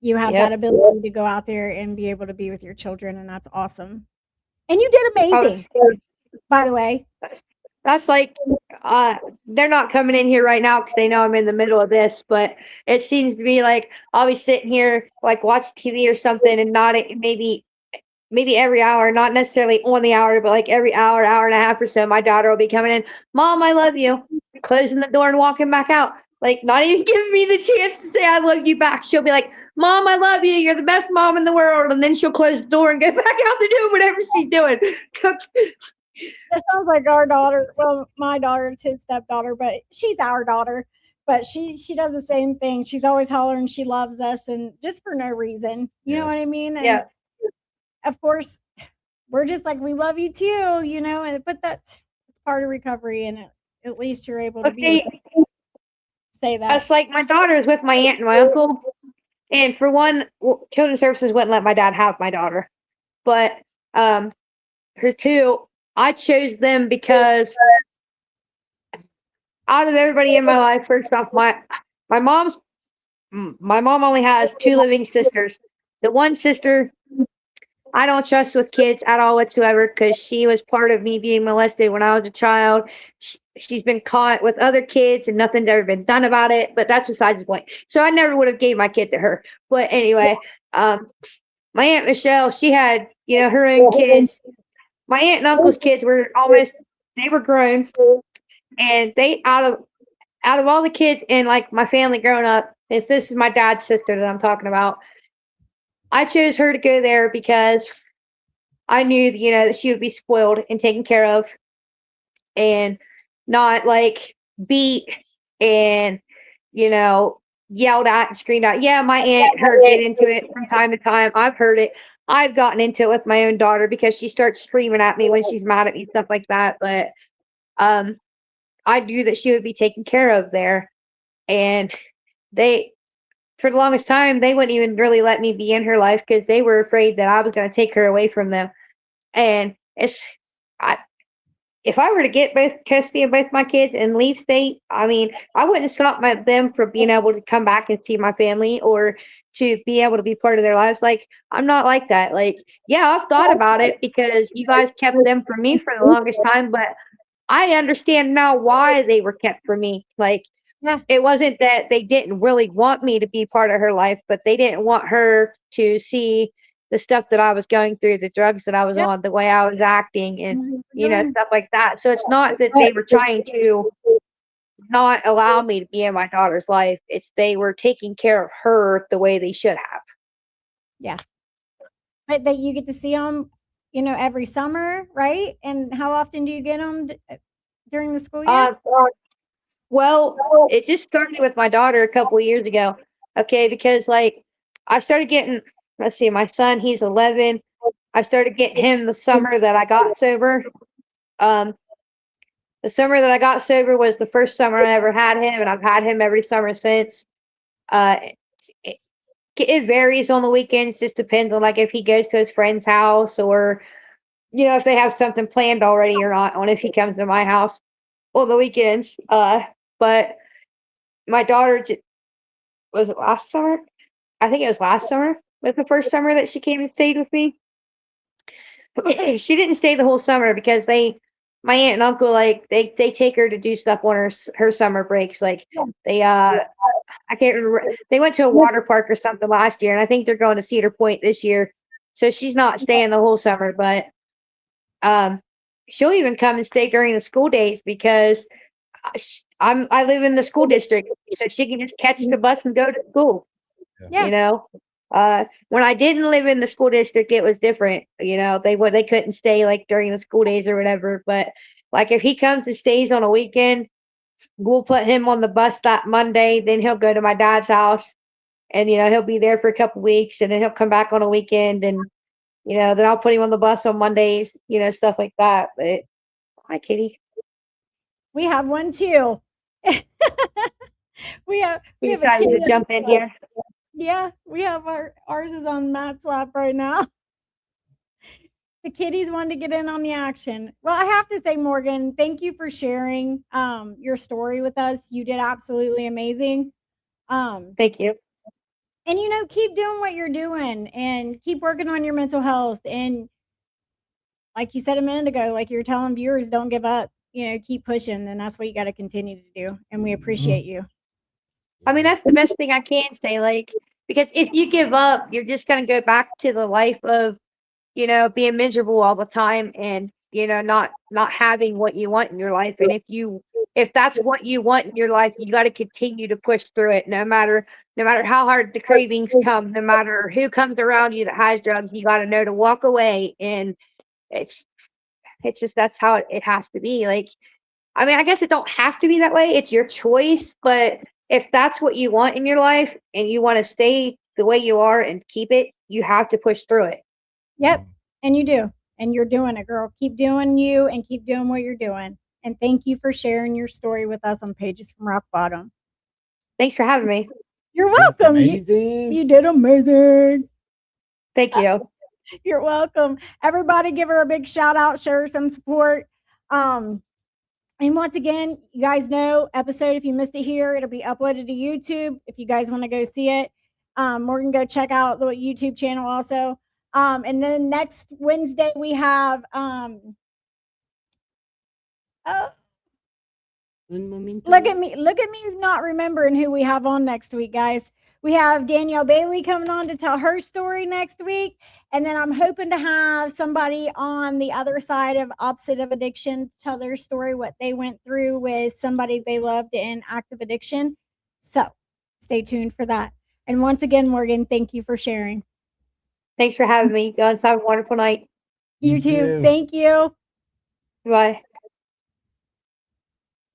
[SPEAKER 2] You have that ability to go out there and be able to be with your children, and that's awesome. And you did amazing, by the way.
[SPEAKER 3] That's like, they're not coming in here right now because they know I'm in the middle of this, but it seems to be like I'll be sitting here, like, watch TV or something and not maybe every hour, not necessarily on the hour, but like every hour, hour and a half or so, my daughter will be coming in, Mom, I love you, closing the door and walking back out. Like, not even giving me the chance to say I love you back. She'll be like, Mom, I love you. You're the best mom in the world. And then she'll close the door and go back out to do whatever she's doing.
[SPEAKER 2] That sounds like our daughter. Well, my daughter is his stepdaughter, but she's our daughter. But she does the same thing. She's always hollering she loves us, and just for no reason. You know what I mean? And of course, we're just like, we love you too, but it's part of recovery, and at least you're able to say that.
[SPEAKER 3] That's like my daughter is with my aunt and my uncle. And for one, Children's Services wouldn't let my dad have my daughter. But for two, I chose them because out of everybody in my life, first off, my mom only has 2 living sisters. The one sister I don't trust with kids at all whatsoever because she was part of me being molested when I was a child. She's been caught with other kids and nothing's ever been done about it, but that's besides the point. So I never would have gave my kid to her. But anyway, my Aunt Michelle, she had, her own kids. My aunt and uncle's kids were they were grown, and they out of all the kids in like my family growing up, this is my dad's sister that I'm talking about. I chose her to go there because I knew, that she would be spoiled and taken care of and not like beat and, yelled at and screamed at. Yeah, my aunt heard get into it from time to time. I've heard it. I've gotten into it with my own daughter because she starts screaming at me when she's mad at me, stuff like that. But I knew that she would be taken care of there. And for the longest time, they wouldn't even really let me be in her life because they were afraid that I was going to take her away from them. And if I were to get both custody of both my kids and leave state, I mean, I wouldn't stop them from being able to come back and see my family or to be able to be part of their lives. Like, I'm not like that. Like, yeah, I've thought about it because you guys kept them from me for the longest time, but I understand now why they were kept from me. Like, it wasn't that they didn't really want me to be part of her life, but they didn't want her to see the stuff that I was going through, the drugs that I was on, the way I was acting, and stuff like that. So it's not that they were trying to not allow me to be in my daughter's life. It's they were taking care of her the way they should have.
[SPEAKER 2] Yeah. But that you get to see them, every summer, right? And how often do you get them during the school year?
[SPEAKER 3] Well, it just started with my daughter a couple of years ago. Okay, because like I started getting, let's see, my son, he's 11. I started getting him the summer that I got sober. The summer that I got sober was the first summer I ever had him, and I've had him every summer since. It varies on the weekends, just depends on like if he goes to his friend's house or if they have something planned already or not, on if he comes to my house on the weekends. But my daughter was it last summer? I think it was last summer. Was the first summer that she came and stayed with me. She didn't stay the whole summer because my aunt and uncle, like they take her to do stuff on her summer breaks. Like they I can't remember. They went to a water park or something last year, and I think they're going to Cedar Point this year. So she's not staying the whole summer, but she'll even come and stay during the school days because I live in the school district, so she can just catch the bus and go to school.
[SPEAKER 2] Yeah.
[SPEAKER 3] When I didn't live in the school district, it was different. They couldn't stay like during the school days or whatever. But like if he comes and stays on a weekend, we'll put him on the bus that Monday. Then he'll go to my dad's house, and he'll be there for a couple weeks, and then he'll come back on a weekend, and then I'll put him on the bus on Mondays, stuff like that. But hi, Kitty.
[SPEAKER 2] We have one too. we have
[SPEAKER 3] We
[SPEAKER 2] a
[SPEAKER 3] decided
[SPEAKER 2] kid
[SPEAKER 3] to jump in here.
[SPEAKER 2] Yeah, we have ours is on Matt's lap right now. The kitties wanted to get in on the action. Well, I have to say, Morgan, thank you for sharing your story with us. You did absolutely amazing.
[SPEAKER 3] Thank you.
[SPEAKER 2] And keep doing what you're doing and keep working on your mental health. And like you said a minute ago, like you're telling viewers, don't give up. Keep pushing, and that's what you got to continue to do. And we appreciate you.
[SPEAKER 3] I mean, that's the best thing I can say. Like, because if you give up, you're just gonna go back to the life of being miserable all the time, and not having what you want in your life. And if that's what you want in your life, you got to continue to push through it, no matter how hard the cravings come, no matter who comes around you that has drugs. You got to know to walk away, and it's just that's how it has to be. Like, I mean, I guess it don't have to be that way. It's your choice, but if that's what you want in your life and you want to stay the way you are and keep it, you have to push through it.
[SPEAKER 2] Yep. And you do. And you're doing it, girl. Keep doing you and keep doing what you're doing. And thank you for sharing your story with us on Pages from Rock Bottom.
[SPEAKER 3] Thanks for having me.
[SPEAKER 2] You're welcome. You did amazing.
[SPEAKER 3] Thank you.
[SPEAKER 2] You're welcome. Everybody give her a big shout out, show her some support. And once again, you guys know, episode, if you missed it here, it'll be uploaded to YouTube. If you guys want to go see it, Morgan, go check out the YouTube channel also. And then next Wednesday we have look at me not remembering who we have on next week, guys. We have Danielle Bailey coming on to tell her story next week. And then I'm hoping to have somebody on the other side of opposite of addiction to tell their story, what they went through with somebody they loved in active addiction. So stay tuned for that. And once again, Morgan, thank you for sharing.
[SPEAKER 3] Thanks for having me. Guys, have a wonderful night.
[SPEAKER 2] You too. Thank you.
[SPEAKER 3] Bye.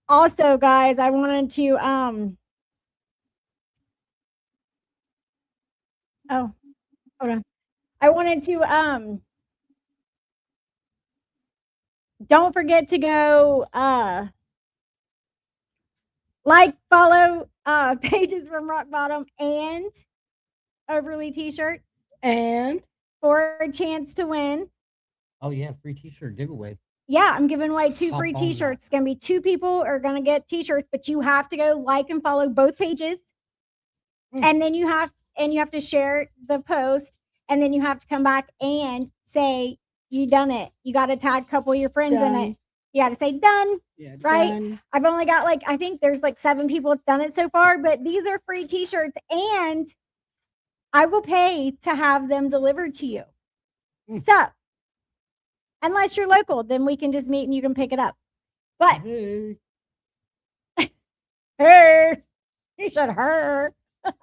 [SPEAKER 2] Also, guys, I wanted to hold on. I wanted to don't forget to go like, follow Pages from Rock Bottom and Overly T-shirts,
[SPEAKER 1] And
[SPEAKER 2] for a chance to win.
[SPEAKER 1] oh yeah, free t-shirt giveaway.
[SPEAKER 2] Yeah, I'm giving away 2 free
[SPEAKER 1] Hop on
[SPEAKER 2] T-shirts. It's gonna be 2 people are gonna get T-shirts, but you have to go like and follow both pages, and then you have to share the post, and then you have to come back and say you done it. You got to tag a couple of your friends in it. You got to say done.
[SPEAKER 1] Yeah,
[SPEAKER 2] right?
[SPEAKER 1] done.
[SPEAKER 2] I've only got I think there's 7 people that's done it so far, but these are free T-shirts, and I will pay to have them delivered to you. So, unless you're local, then we can just meet and you can pick it up. But
[SPEAKER 1] Hey.
[SPEAKER 2] her, you said her. But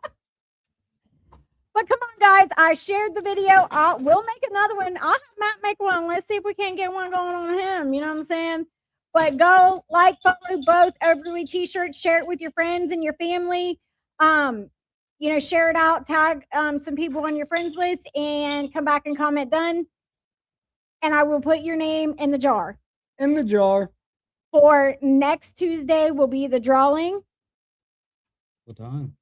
[SPEAKER 2] come on, guys, I shared the video. We'll make another one. I'll have Matt make one. Let's see if we can't get one going on him. You know what I'm saying? But go like, follow both Overly T-shirts, share it with your friends and your family. Share it out, tag some people on your friends list, and come back and comment done. And I will put your name in the jar.
[SPEAKER 1] In the jar.
[SPEAKER 2] For next Tuesday will be the drawing.
[SPEAKER 1] What time?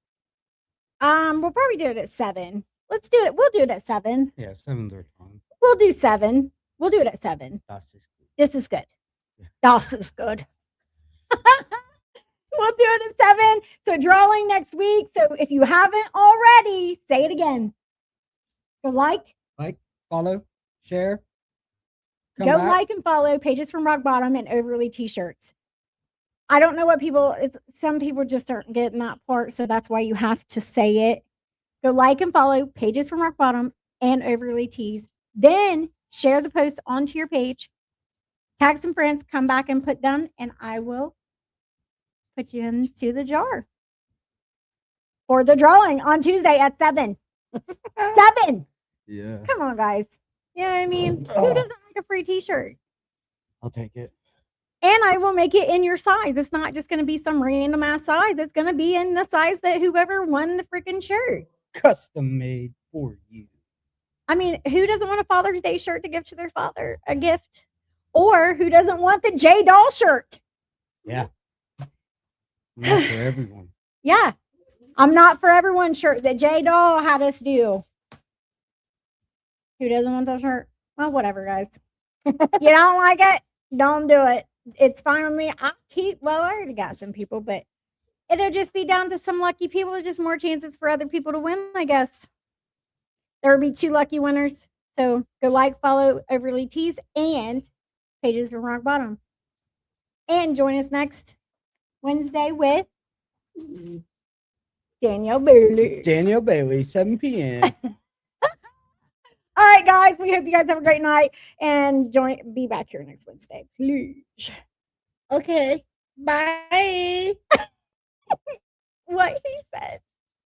[SPEAKER 2] We'll probably do it at 7. Let's do it. We'll do it at 7.
[SPEAKER 1] Yeah, 7's our time.
[SPEAKER 2] We'll do 7. We'll do it at 7. This is good. Das is good. We'll do it at 7. So drawing next week. So if you haven't already, say it again. Go like,
[SPEAKER 1] follow, share.
[SPEAKER 2] Go like and follow Pages from Rock Bottom and Overly T-shirts. I don't know what some people just aren't getting that part, so that's why you have to say it. Go like and follow Pages from Rock Bottom and Overly Tees. Then share the post onto your page. Tag some friends, come back and put done, and I will put you into the jar for the drawing on Tuesday at 7. 7.
[SPEAKER 1] Yeah.
[SPEAKER 2] Come on, guys. You know what I mean? Who doesn't like a free T-shirt?
[SPEAKER 1] I'll take it.
[SPEAKER 2] And I will make it in your size. It's not just going to be some random ass size. It's going to be in the size that whoever won the freaking shirt.
[SPEAKER 1] Custom made for you.
[SPEAKER 2] I mean, who doesn't want a Father's Day shirt to give to their father, a gift? Or who doesn't want the J Doll shirt?
[SPEAKER 1] Yeah. Not for everyone.
[SPEAKER 2] Yeah. I'm not for everyone shirt that J Doll had us do. Who doesn't want that shirt? Well, whatever, guys. You don't like it? Don't do it. It's fine with me. I already got some people, but it'll just be down to some lucky people. There's just more chances for other people to win, I guess. There will be 2 lucky winners. So go like, follow Overly Teased and Pages from Rock Bottom. And join us next Wednesday with Danielle Bailey.
[SPEAKER 1] Danielle Bailey, 7 p.m.
[SPEAKER 2] All right, guys. We hope you guys have a great night and be back here next Wednesday, please.
[SPEAKER 1] Okay. Bye.
[SPEAKER 2] What he said.